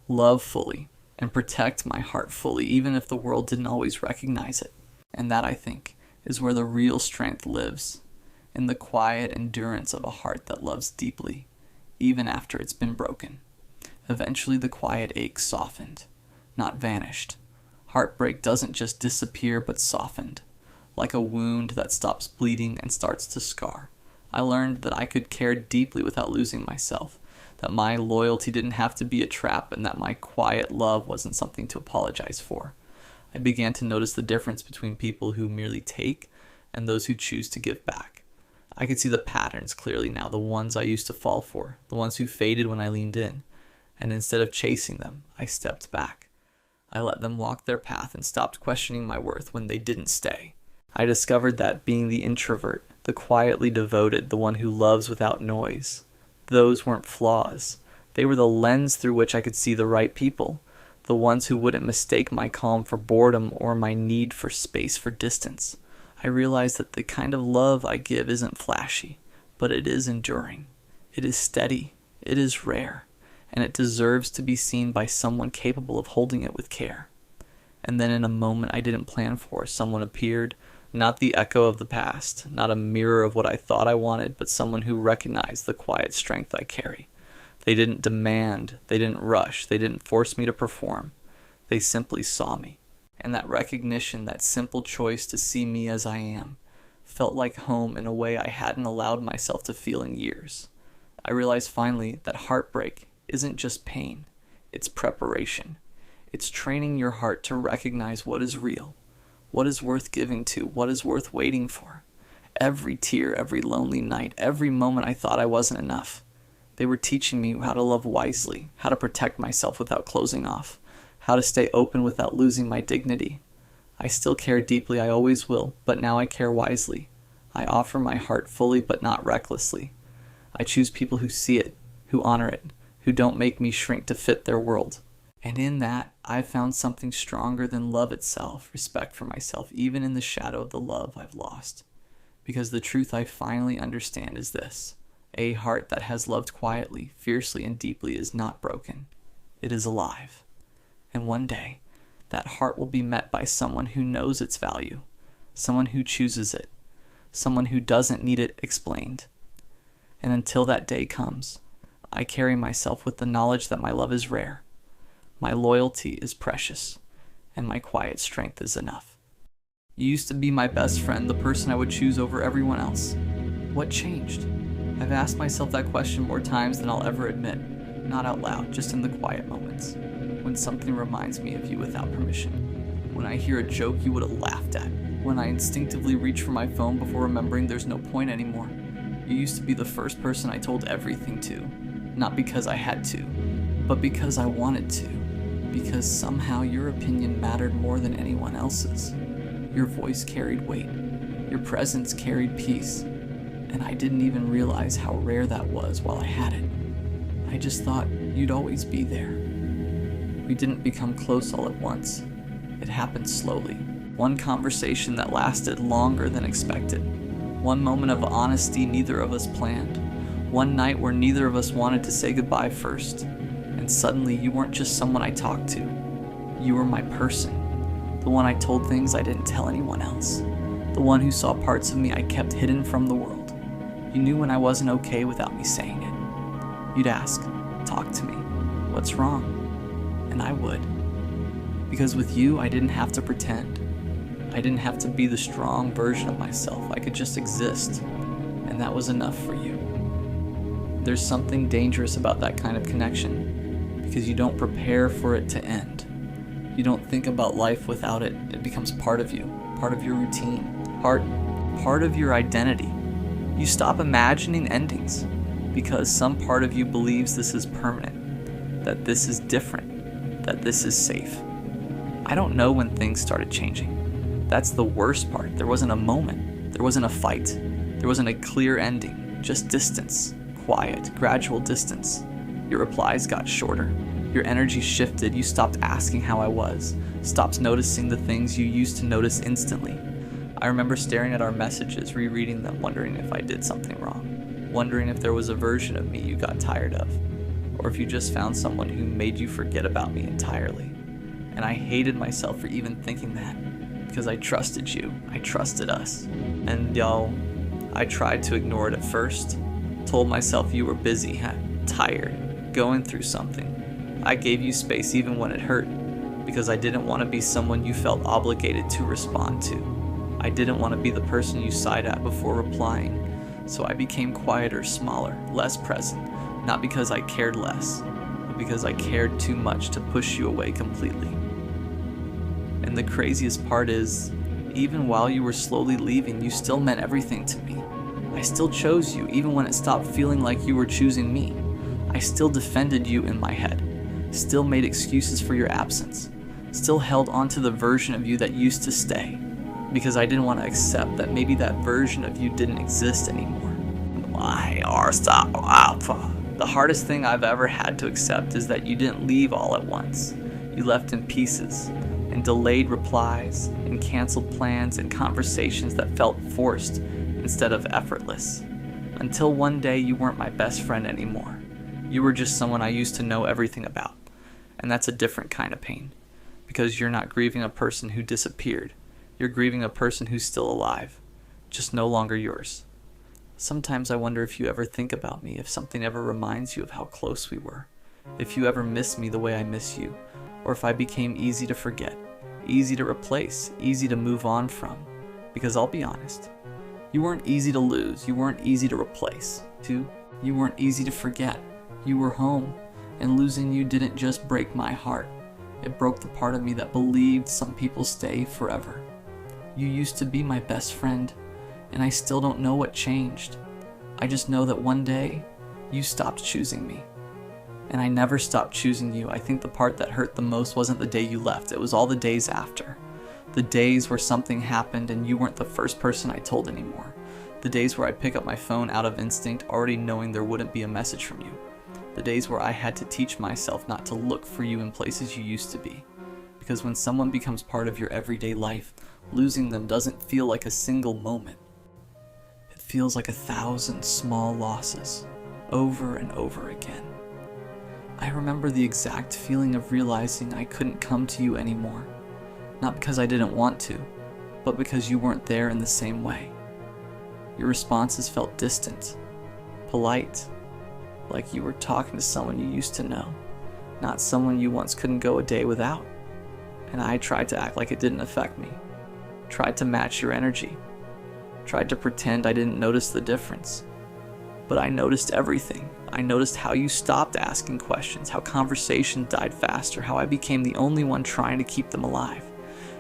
love fully, and protect my heart fully, even if the world didn't always recognize it. And that, I think, is where the real strength lives. In the quiet endurance of a heart that loves deeply, even after it's been broken. Eventually the quiet ache softened, not vanished. Heartbreak doesn't just disappear but softened, like a wound that stops bleeding and starts to scar. I learned that I could care deeply without losing myself, that my loyalty didn't have to be a trap, and that my quiet love wasn't something to apologize for. I began to notice the difference between people who merely take and those who choose to give back. I could see the patterns clearly now, the ones I used to fall for, the ones who faded when I leaned in. And instead of chasing them, I stepped back. I let them walk their path and stopped questioning my worth when they didn't stay. I discovered that being the introvert, the quietly devoted, the one who loves without noise, those weren't flaws. They were the lens through which I could see the right people, the ones who wouldn't mistake my calm for boredom or my need for space for distance. I realized that the kind of love I give isn't flashy, but it is enduring. It is steady. It is rare. And it deserves to be seen by someone capable of holding it with care. And then in a moment I didn't plan for, someone appeared, Not the echo of the past, not a mirror of what I thought I wanted, but someone who recognized the quiet strength I carry. They didn't demand, they didn't rush, they didn't force me to perform. They simply saw me. And that recognition, that simple choice to see me as I am, felt like home in a way I hadn't allowed myself to feel in years. I realized finally that heartbreak isn't just pain, it's preparation. It's training your heart to recognize what is real, what is worth giving to, what is worth waiting for. Every tear, every lonely night, every moment I thought I wasn't enough. They were teaching me how to love wisely, how to protect myself without closing off, how to stay open without losing my dignity. I still care deeply, I always will, but now I care wisely. I offer my heart fully but not recklessly. I choose people who see it, who honor it, who don't make me shrink to fit their world. And in that, I've found something stronger than love itself, respect for myself, even in the shadow of the love I've lost. Because the truth I finally understand is this: a heart that has loved quietly, fiercely, and deeply is not broken. It is alive. And one day, that heart will be met by someone who knows its value, someone who chooses it, someone who doesn't need it explained. And until that day comes, I carry myself with the knowledge that my love is rare, my loyalty is precious, and my quiet strength is enough. You used to be my best friend, the person I would choose over everyone else. What changed? I've asked myself that question more times than I'll ever admit, not out loud, just in the quiet moments, when something reminds me of you without permission, when I hear a joke you would have laughed at, when I instinctively reach for my phone before remembering there's no point anymore. You used to be the first person I told everything to, not because I had to, but because I wanted to, because somehow your opinion mattered more than anyone else's. Your voice carried weight, your presence carried peace, and I didn't even realize how rare that was while I had it. I just thought you'd always be there. We didn't become close all at once. It happened slowly. One conversation that lasted longer than expected. One moment of honesty neither of us planned. One night where neither of us wanted to say goodbye first. And suddenly you weren't just someone I talked to. You were my person. The one I told things I didn't tell anyone else. The one who saw parts of me I kept hidden from the world. You knew when I wasn't okay without me saying it. You'd ask, talk to me, what's wrong? And I would. Because with you, I didn't have to pretend. I didn't have to be the strong version of myself. I could just exist. And that was enough for you. There's something dangerous about that kind of connection, because you don't prepare for it to end. You don't think about life without it. It becomes part of you, part of your routine, part of your identity. You stop imagining endings, because some part of you believes this is permanent, that this is different, that this is safe. I don't know when things started changing. That's the worst part. There wasn't a moment. There wasn't a fight. There wasn't a clear ending. Just distance. Quiet, gradual distance. Your replies got shorter. Your energy shifted. You stopped asking how I was. Stopped noticing the things you used to notice instantly. I remember staring at our messages, rereading them, wondering if I did something wrong. Wondering if there was a version of me you got tired of. Or if you just found someone who made you forget about me entirely. And I hated myself for even thinking that, because I trusted you, I trusted us. And I tried to ignore it at first, told myself you were busy, tired, going through something. I gave you space even when it hurt, because I didn't want to be someone you felt obligated to respond to. I didn't want to be the person you sighed at before replying, so I became quieter, smaller, less present, not because I cared less, but because I cared too much to push you away completely. And the craziest part is, even while you were slowly leaving, you still meant everything to me. I still chose you, even when it stopped feeling like you were choosing me. I still defended you in my head, still made excuses for your absence, still held on to the version of you that used to stay, because I didn't want to accept that maybe that version of you didn't exist anymore. The hardest thing I've ever had to accept is that you didn't leave all at once. You left in pieces, and delayed replies, and canceled plans, and conversations that felt forced instead of effortless. Until one day you weren't my best friend anymore. You were just someone I used to know everything about. And that's a different kind of pain, because you're not grieving a person who disappeared. You're grieving a person who's still alive, just no longer yours. Sometimes I wonder if you ever think about me, if something ever reminds you of how close we were, if you ever miss me the way I miss you, or if I became easy to forget, easy to replace, easy to move on from. Because I'll be honest, you weren't easy to lose, you weren't easy to replace. Two, you weren't easy to forget. You were home, and losing you didn't just break my heart. It broke the part of me that believed some people stay forever. You used to be my best friend, and I still don't know what changed. I just know that one day, you stopped choosing me. And I never stopped choosing you. I think the part that hurt the most wasn't the day you left, it was all the days after. The days where something happened and you weren't the first person I told anymore. The days where I'd pick up my phone out of instinct, already knowing there wouldn't be a message from you. The days where I had to teach myself not to look for you in places you used to be. Because when someone becomes part of your everyday life, losing them doesn't feel like a single moment. It feels like 1,000 small losses, over and over again. I remember the exact feeling of realizing I couldn't come to you anymore. Not because I didn't want to, but because you weren't there in the same way. Your responses felt distant, polite, like you were talking to someone you used to know, not someone you once couldn't go a day without. And I tried to act like it didn't affect me, tried to match your energy, tried to pretend I didn't notice the difference. But I noticed everything. I noticed how you stopped asking questions, how conversations died faster, how I became the only one trying to keep them alive.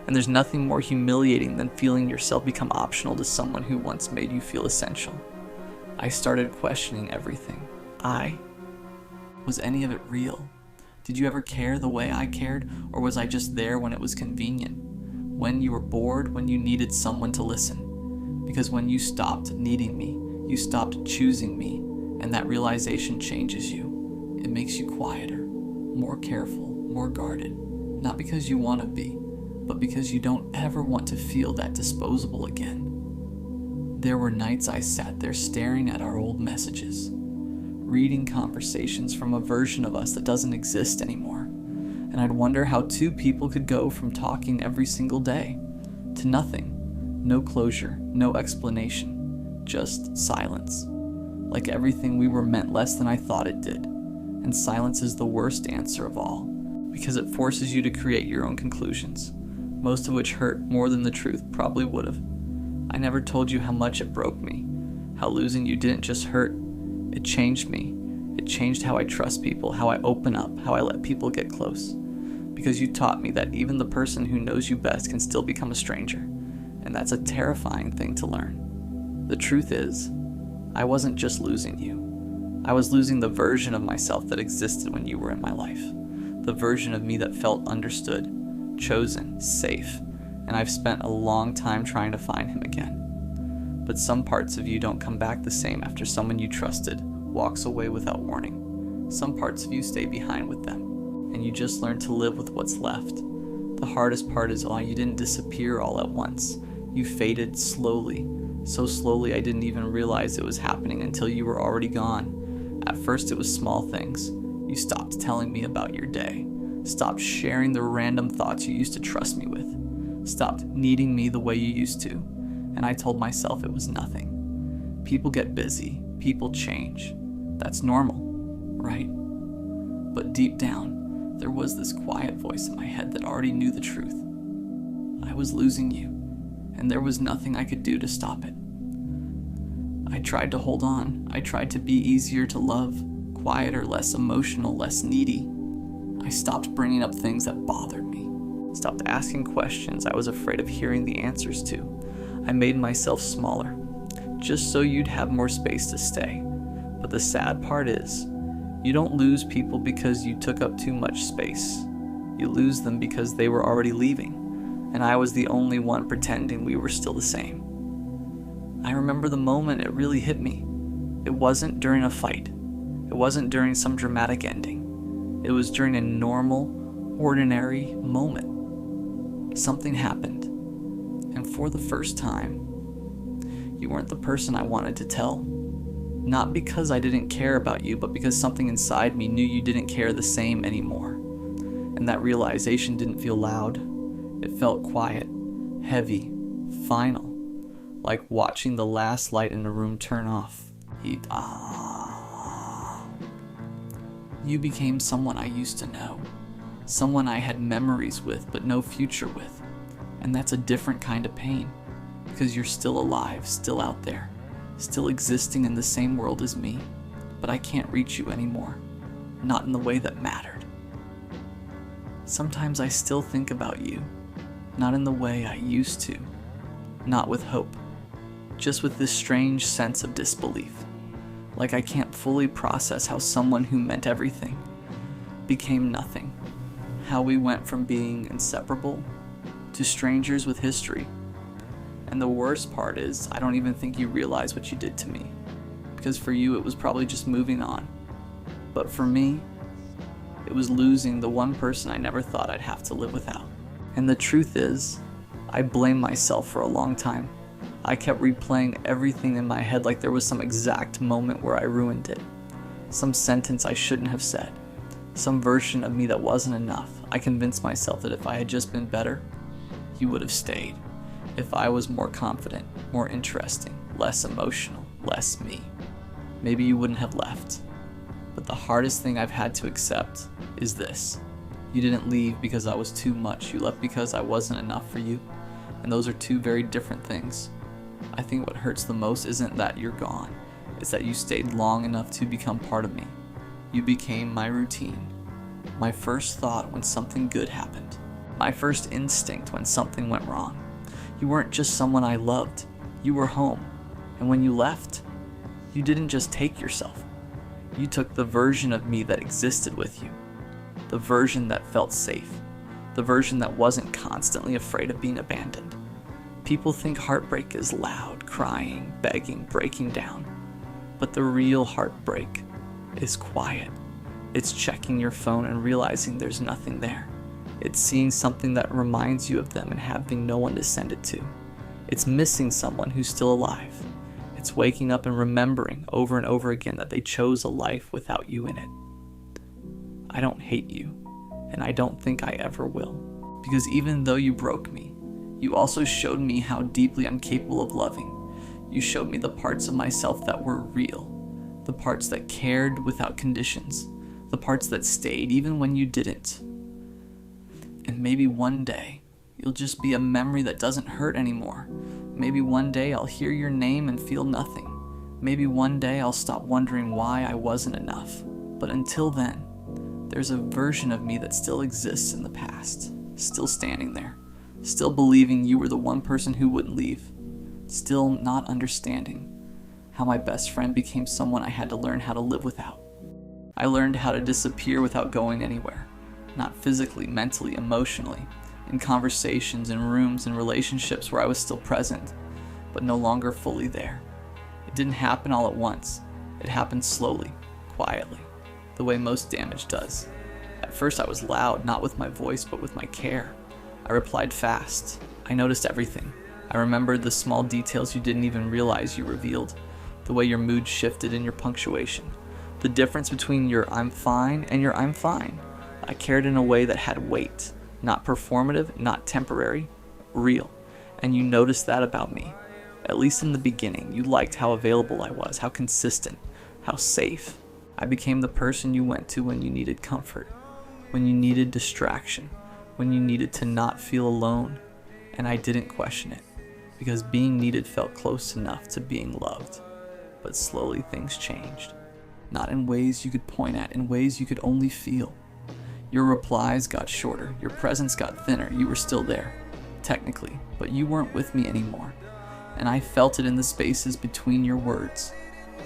And there's nothing more humiliating than feeling yourself become optional to someone who once made you feel essential. I started questioning everything. Was any of it real? Did you ever care the way I cared, or was I just there when it was convenient? When you were bored, when you needed someone to listen? Because when you stopped needing me, you stopped choosing me, and that realization changes you. It makes you quieter, more careful, more guarded. Not because you want to be, but because you don't ever want to feel that disposable again. There were nights I sat there staring at our old messages, reading conversations from a version of us that doesn't exist anymore. And I'd wonder how two people could go from talking every single day to nothing. No closure, no explanation, just silence. Like everything we were meant less than I thought it did. And silence is the worst answer of all, because it forces you to create your own conclusions, most of which hurt more than the truth probably would have. I never told you how much it broke me, how losing you didn't just hurt, it changed me. It changed how I trust people, how I open up, how I let people get close. Because you taught me that even the person who knows you best can still become a stranger, and that's a terrifying thing to learn. The truth is, I wasn't just losing you. I was losing the version of myself that existed when you were in my life. The version of me that felt understood, chosen, safe, and I've spent a long time trying to find him again. But some parts of you don't come back the same after someone you trusted walks away without warning. Some parts of you stay behind with them, and you just learn to live with what's left. The hardest part is you didn't disappear all at once. You faded slowly, so slowly I didn't even realize it was happening until you were already gone. At first it was small things. You stopped telling me about your day, stopped sharing the random thoughts you used to trust me with, stopped needing me the way you used to, and I told myself it was nothing. People get busy, people change. That's normal, right? But deep down, there was this quiet voice in my head that already knew the truth. I was losing you, and there was nothing I could do to stop it. I tried to hold on. I tried to be easier to love, quieter, less emotional, less needy. I stopped bringing up things that bothered me, stopped asking questions I was afraid of hearing the answers to. I made myself smaller, just so you'd have more space to stay. But the sad part is, you don't lose people because you took up too much space. You lose them because they were already leaving, and I was the only one pretending we were still the same. I remember the moment it really hit me. It wasn't during a fight. It wasn't during some dramatic ending. It was during a normal, ordinary moment. Something happened. And for the first time, you weren't the person I wanted to tell. Not because I didn't care about you, but because something inside me knew you didn't care the same anymore. And that realization didn't feel loud. It felt quiet, heavy, final, like watching the last light in a room turn off. You became someone I used to know, someone I had memories with but no future with. And that's a different kind of pain, because you're still alive, still out there, still existing in the same world as me, but I can't reach you anymore, not in the way that mattered. Sometimes I still think about you, not in the way I used to, not with hope, just with this strange sense of disbelief, like I can't fully process how someone who meant everything became nothing, how we went from being inseparable to strangers with history. And the worst part is, I don't even think you realize what you did to me, because for you it was probably just moving on. But for me, it was losing the one person I never thought I'd have to live without. And the truth is, I blamed myself for a long time. I kept replaying everything in my head like there was some exact moment where I ruined it. Some sentence I shouldn't have said. Some version of me that wasn't enough. I convinced myself that if I had just been better, you would have stayed. If I was more confident, more interesting, less emotional, less me, maybe you wouldn't have left. But the hardest thing I've had to accept is this. You didn't leave because I was too much. You left because I wasn't enough for you. And those are two very different things. I think what hurts the most isn't that you're gone. It's that you stayed long enough to become part of me. You became my routine. My first thought when something good happened. My first instinct when something went wrong. You weren't just someone I loved. You were home. And when you left, you didn't just take yourself. You took the version of me that existed with you. The version that felt safe. The version that wasn't constantly afraid of being abandoned. People think heartbreak is loud, crying, begging, breaking down. But the real heartbreak is quiet. It's checking your phone and realizing there's nothing there. It's seeing something that reminds you of them and having no one to send it to. It's missing someone who's still alive. It's waking up and remembering over and over again that they chose a life without you in it. I don't hate you, and I don't think I ever will. Because even though you broke me, you also showed me how deeply I'm capable of loving. You showed me the parts of myself that were real, the parts that cared without conditions, the parts that stayed even when you didn't. And maybe one day, you'll just be a memory that doesn't hurt anymore. Maybe one day I'll hear your name and feel nothing. Maybe one day I'll stop wondering why I wasn't enough. But until then, there's a version of me that still exists in the past, still standing there, still believing you were the one person who wouldn't leave, still not understanding how my best friend became someone I had to learn how to live without. I learned how to disappear without going anywhere. Not physically, mentally, emotionally, in conversations, in rooms, in relationships where I was still present, but no longer fully there. It didn't happen all at once. It happened slowly, quietly, the way most damage does. At first I was loud, not with my voice, but with my care. I replied fast. I noticed everything. I remembered the small details you didn't even realize you revealed, the way your mood shifted and your punctuation, the difference between your "I'm fine" and your "I'm fine." I cared in a way that had weight, not performative, not temporary, real. And you noticed that about me. At least in the beginning, you liked how available I was, how consistent, how safe. I became the person you went to when you needed comfort, when you needed distraction, when you needed to not feel alone. And I didn't question it, because being needed felt close enough to being loved. But slowly things changed. Not in ways you could point at, in ways you could only feel. Your replies got shorter, your presence got thinner. You were still there, technically, but you weren't with me anymore. And I felt it in the spaces between your words.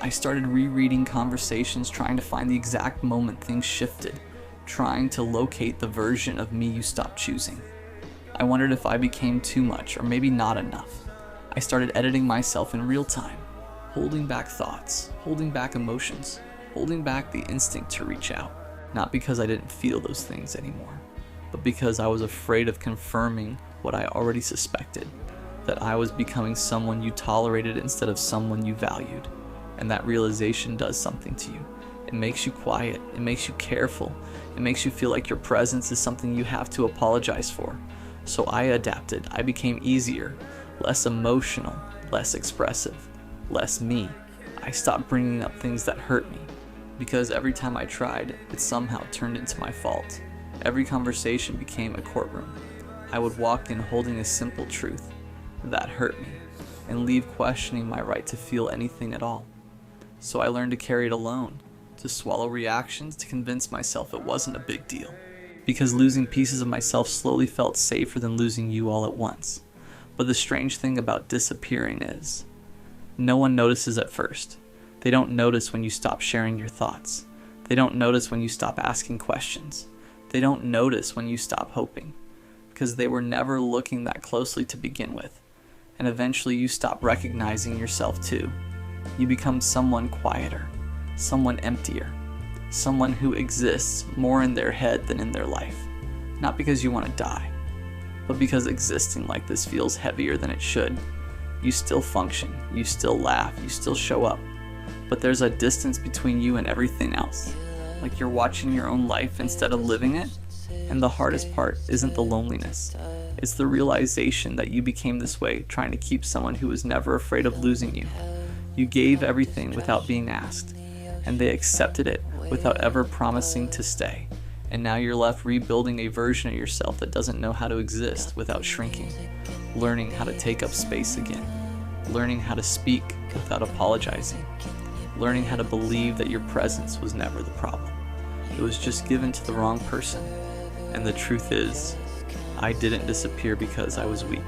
I started rereading conversations, trying to find the exact moment things shifted, trying to locate the version of me you stopped choosing. I wondered if I became too much, or maybe not enough. I started editing myself in real time, holding back thoughts, holding back emotions, holding back the instinct to reach out. Not because I didn't feel those things anymore, but because I was afraid of confirming what I already suspected, that I was becoming someone you tolerated instead of someone you valued. And that realization does something to you. It makes you quiet, it makes you careful, it makes you feel like your presence is something you have to apologize for, So I adapted. I became easier, less emotional, less expressive, less me. I stopped bringing up things that hurt me, because every time I tried, it somehow turned into my fault. Every conversation became a courtroom. I would walk in holding a simple truth that hurt me, and leave questioning my right to feel anything at all. So I learned to carry it alone, to swallow reactions, to convince myself it wasn't a big deal. Because losing pieces of myself slowly felt safer than losing you all at once. But the strange thing about disappearing is, no one notices at first. They don't notice when you stop sharing your thoughts. They don't notice when you stop asking questions. They don't notice when you stop hoping, because they were never looking that closely to begin with. And eventually you stop recognizing yourself too. You become someone quieter, someone emptier, someone who exists more in their head than in their life. Not because you want to die, but because existing like this feels heavier than it should. You still function, you still laugh, you still show up, but there's a distance between you and everything else. Like you're watching your own life instead of living it. And the hardest part isn't the loneliness. It's the realization that you became this way trying to keep someone who was never afraid of losing you. You gave everything without being asked, and they accepted it without ever promising to stay. And now you're left rebuilding a version of yourself that doesn't know how to exist without shrinking, learning how to take up space again, learning how to speak without apologizing, learning how to believe that your presence was never the problem. It was just given to the wrong person. And the truth is, I didn't disappear because I was weak.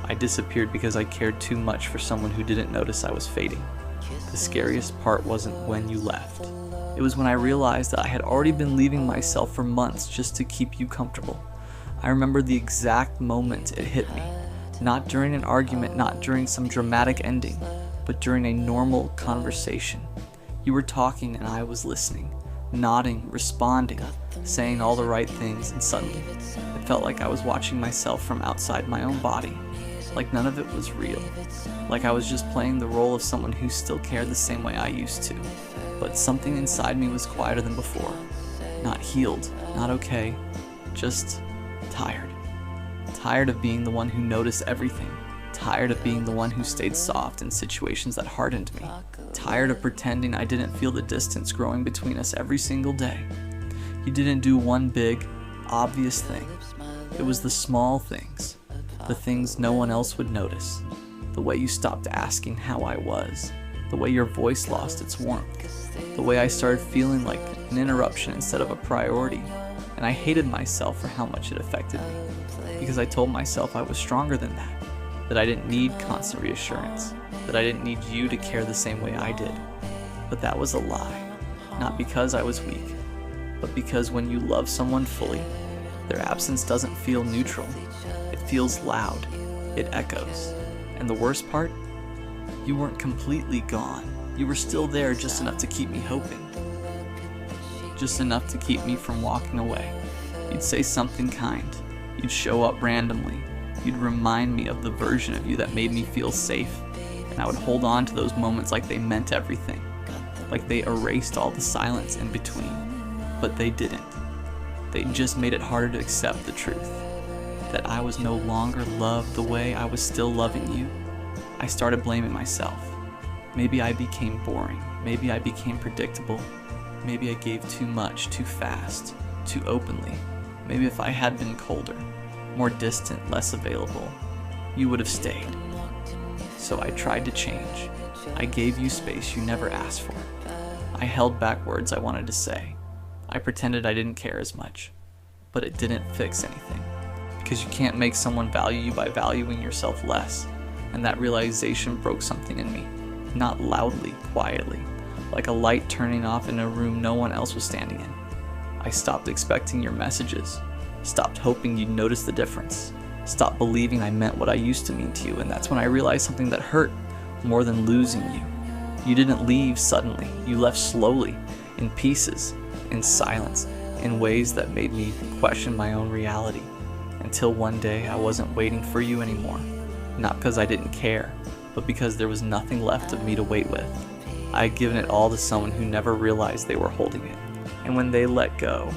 I disappeared because I cared too much for someone who didn't notice I was fading. The scariest part wasn't when you left. It was when I realized that I had already been leaving myself for months just to keep you comfortable. I remember the exact moment it hit me. Not during an argument, not during some dramatic ending, but during a normal conversation. You were talking and I was listening, nodding, responding, saying all the right things, and suddenly it felt like I was watching myself from outside my own body, like none of it was real, like I was just playing the role of someone who still cared the same way I used to, but something inside me was quieter than before, not healed, not okay, just tired. Tired of being the one who noticed everything, tired of being the one who stayed soft in situations that hardened me, tired of pretending I didn't feel the distance growing between us every single day. You didn't do one big, obvious thing. It was the small things, the things no one else would notice, the way you stopped asking how I was, the way your voice lost its warmth, the way I started feeling like an interruption instead of a priority, and I hated myself for how much it affected me, because I told myself I was stronger than that I didn't need constant reassurance, that I didn't need you to care the same way I did. But that was a lie, not because I was weak, but because when you love someone fully, their absence doesn't feel neutral. It feels loud, it echoes. And the worst part? You weren't completely gone. You were still there just enough to keep me hoping. Just enough to keep me from walking away. You'd say something kind. You'd show up randomly. You'd remind me of the version of you that made me feel safe. And I would hold on to those moments like they meant everything. Like they erased all the silence in between. But they didn't. They just made it harder to accept the truth. That I was no longer loved the way I was still loving you. I started blaming myself. Maybe I became boring. Maybe I became predictable. Maybe I gave too much, too fast, too openly. Maybe if I had been colder, more distant, less available, you would have stayed. So I tried to change. I gave you space you never asked for. I held back words I wanted to say. I pretended I didn't care as much. But it didn't fix anything. Because you can't make someone value you by valuing yourself less. And that realization broke something in me. Not loudly, quietly. Like a light turning off in a room no one else was standing in. I stopped expecting your messages. Stopped hoping you'd notice the difference. Stopped believing I meant what I used to mean to you, and that's when I realized something that hurt more than losing you. You didn't leave suddenly. You left slowly, in pieces, in silence, in ways that made me question my own reality. Until one day I wasn't waiting for you anymore. Not because I didn't care, but because there was nothing left of me to wait with. I had given it all to someone who never realized they were holding it. And when they let go,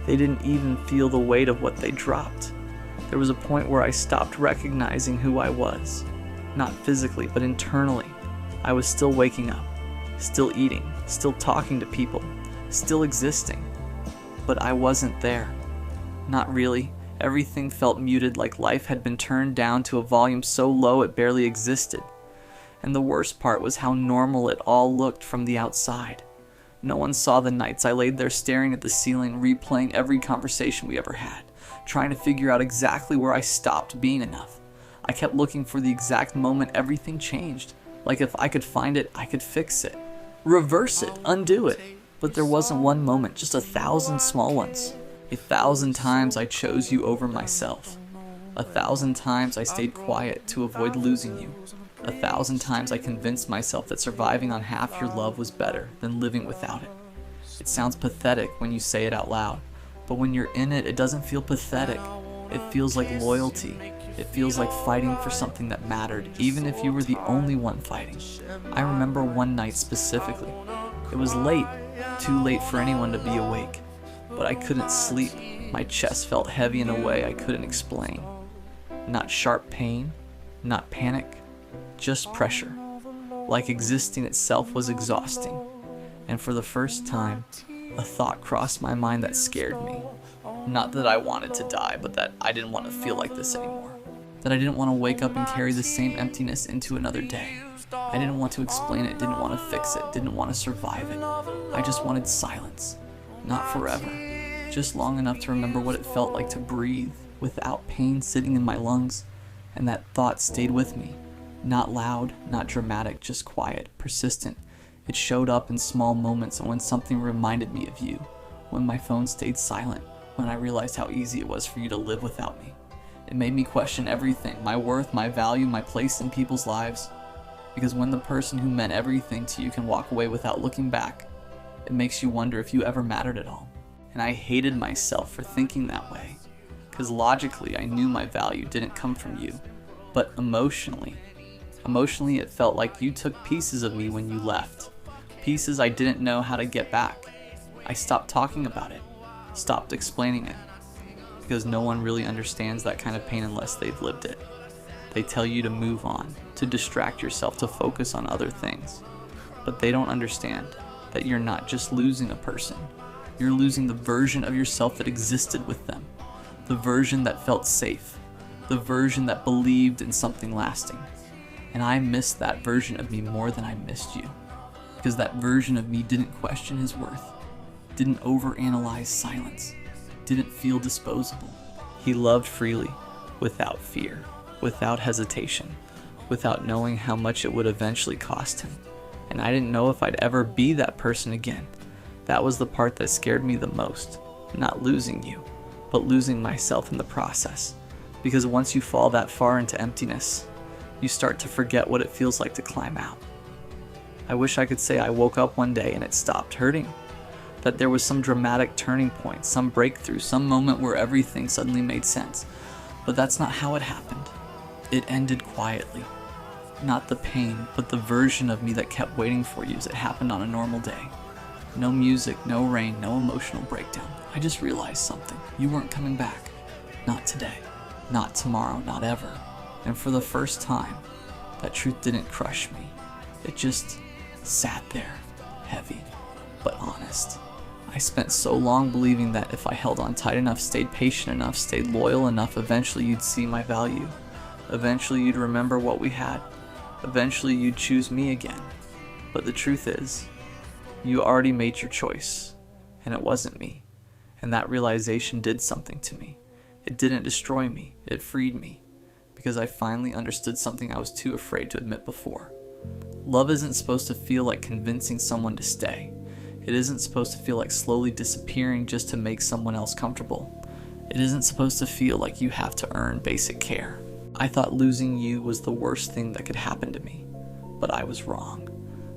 they didn't even feel the weight of what they dropped. There was a point where I stopped recognizing who I was. Not physically, but internally. I was still waking up, still eating, still talking to people, still existing. But I wasn't there. Not really. Everything felt muted, like life had been turned down to a volume so low it barely existed. And the worst part was how normal it all looked from the outside. No one saw the nights I laid there staring at the ceiling, replaying every conversation we ever had, trying to figure out exactly where I stopped being enough. I kept looking for the exact moment everything changed, like if I could find it, I could fix it, reverse it, undo it. But there wasn't one moment, just 1,000 small ones. 1,000 times I chose you over myself. 1,000 times I stayed quiet to avoid losing you. 1,000 times I convinced myself that surviving on half your love was better than living without it. It sounds pathetic when you say it out loud, but when you're in it, it doesn't feel pathetic. It feels like loyalty. It feels like fighting for something that mattered, even if you were the only one fighting. I remember one night specifically. It was late, too late for anyone to be awake, but I couldn't sleep. My chest felt heavy in a way I couldn't explain. Not sharp pain, not panic, just pressure. Like existing itself was exhausting. And for the first time, a thought crossed my mind that scared me. Not that I wanted to die, but that I didn't want to feel like this anymore. That I didn't want to wake up and carry the same emptiness into another day. I didn't want to explain it, didn't want to fix it, didn't want to survive it. I just wanted silence. Not forever. Just long enough to remember what it felt like to breathe without pain sitting in my lungs. And that thought stayed with me. Not loud, not dramatic, just quiet, persistent. It showed up in small moments and when something reminded me of you. When my phone stayed silent. When I realized how easy it was for you to live without me. It made me question everything, my worth, my value, my place in people's lives. Because when the person who meant everything to you can walk away without looking back, it makes you wonder if you ever mattered at all. And I hated myself for thinking that way. Because logically, I knew my value didn't come from you. But emotionally it felt like you took pieces of me when you left. Pieces I didn't know how to get back. I stopped talking about it. Stopped explaining it. Because no one really understands that kind of pain unless they've lived it. They tell you to move on, to distract yourself, to focus on other things. But they don't understand that you're not just losing a person. You're losing the version of yourself that existed with them. The version that felt safe. The version that believed in something lasting. And I missed that version of me more than I missed you. Because that version of me didn't question his worth. Didn't overanalyze silence. Didn't feel disposable. He loved freely, without fear, without hesitation, without knowing how much it would eventually cost him. And I didn't know if I'd ever be that person again. That was the part that scared me the most. Not losing you, but losing myself in the process. Because once you fall that far into emptiness, you start to forget what it feels like to climb out. I wish I could say I woke up one day and it stopped hurting. That there was some dramatic turning point, some breakthrough, some moment where everything suddenly made sense. But that's not how it happened. It ended quietly. Not the pain, but the version of me that kept waiting for you as it happened on a normal day. No music, no rain, no emotional breakdown. I just realized something. You weren't coming back. Not today. Not tomorrow, not ever. And for the first time, that truth didn't crush me. It just sat there, heavy, but honest. I spent so long believing that if I held on tight enough, stayed patient enough, stayed loyal enough, eventually you'd see my value. Eventually you'd remember what we had. Eventually you'd choose me again. But the truth is, you already made your choice, and it wasn't me. And that realization did something to me. It didn't destroy me, it freed me. Because I finally understood something I was too afraid to admit before. Love isn't supposed to feel like convincing someone to stay. It isn't supposed to feel like slowly disappearing just to make someone else comfortable. It isn't supposed to feel like you have to earn basic care. I thought losing you was the worst thing that could happen to me, but I was wrong.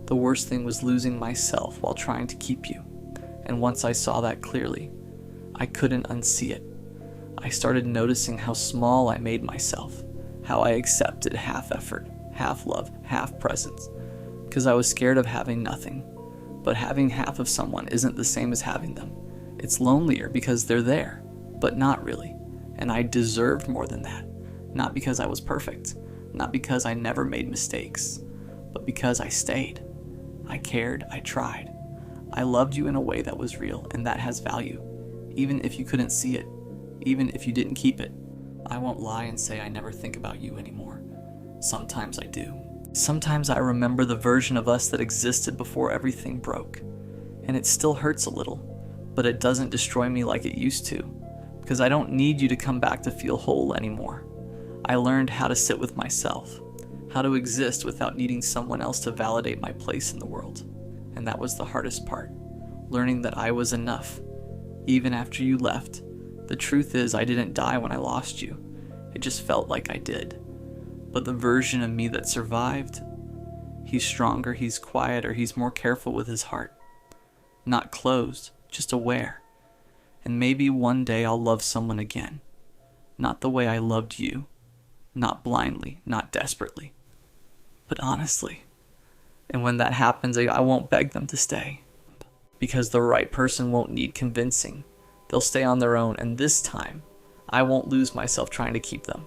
The worst thing was losing myself while trying to keep you. And once I saw that clearly, I couldn't unsee it. I started noticing how small I made myself, how I accepted half effort, half love, half presence, because I was scared of having nothing. But having half of someone isn't the same as having them. It's lonelier because they're there, but not really. And I deserved more than that. Not because I was perfect, not because I never made mistakes, but because I stayed. I cared, I tried. I loved you in a way that was real, and that has value, even if you couldn't see it, even if you didn't keep it. I won't lie and say I never think about you anymore. Sometimes I do. Sometimes I remember the version of us that existed before everything broke, and it still hurts a little, but it doesn't destroy me like it used to, because I don't need you to come back to feel whole anymore. I learned how to sit with myself, how to exist without needing someone else to validate my place in the world. And that was the hardest part, learning that I was enough, even after you left. The truth is, I didn't die when I lost you. It just felt like I did. But the version of me that survived, he's stronger, he's quieter, he's more careful with his heart. Not closed, just aware. And maybe one day I'll love someone again. Not the way I loved you. Not blindly, not desperately, but honestly. And when that happens, I won't beg them to stay. Because the right person won't need convincing. They'll stay on their own, and this time, I won't lose myself trying to keep them.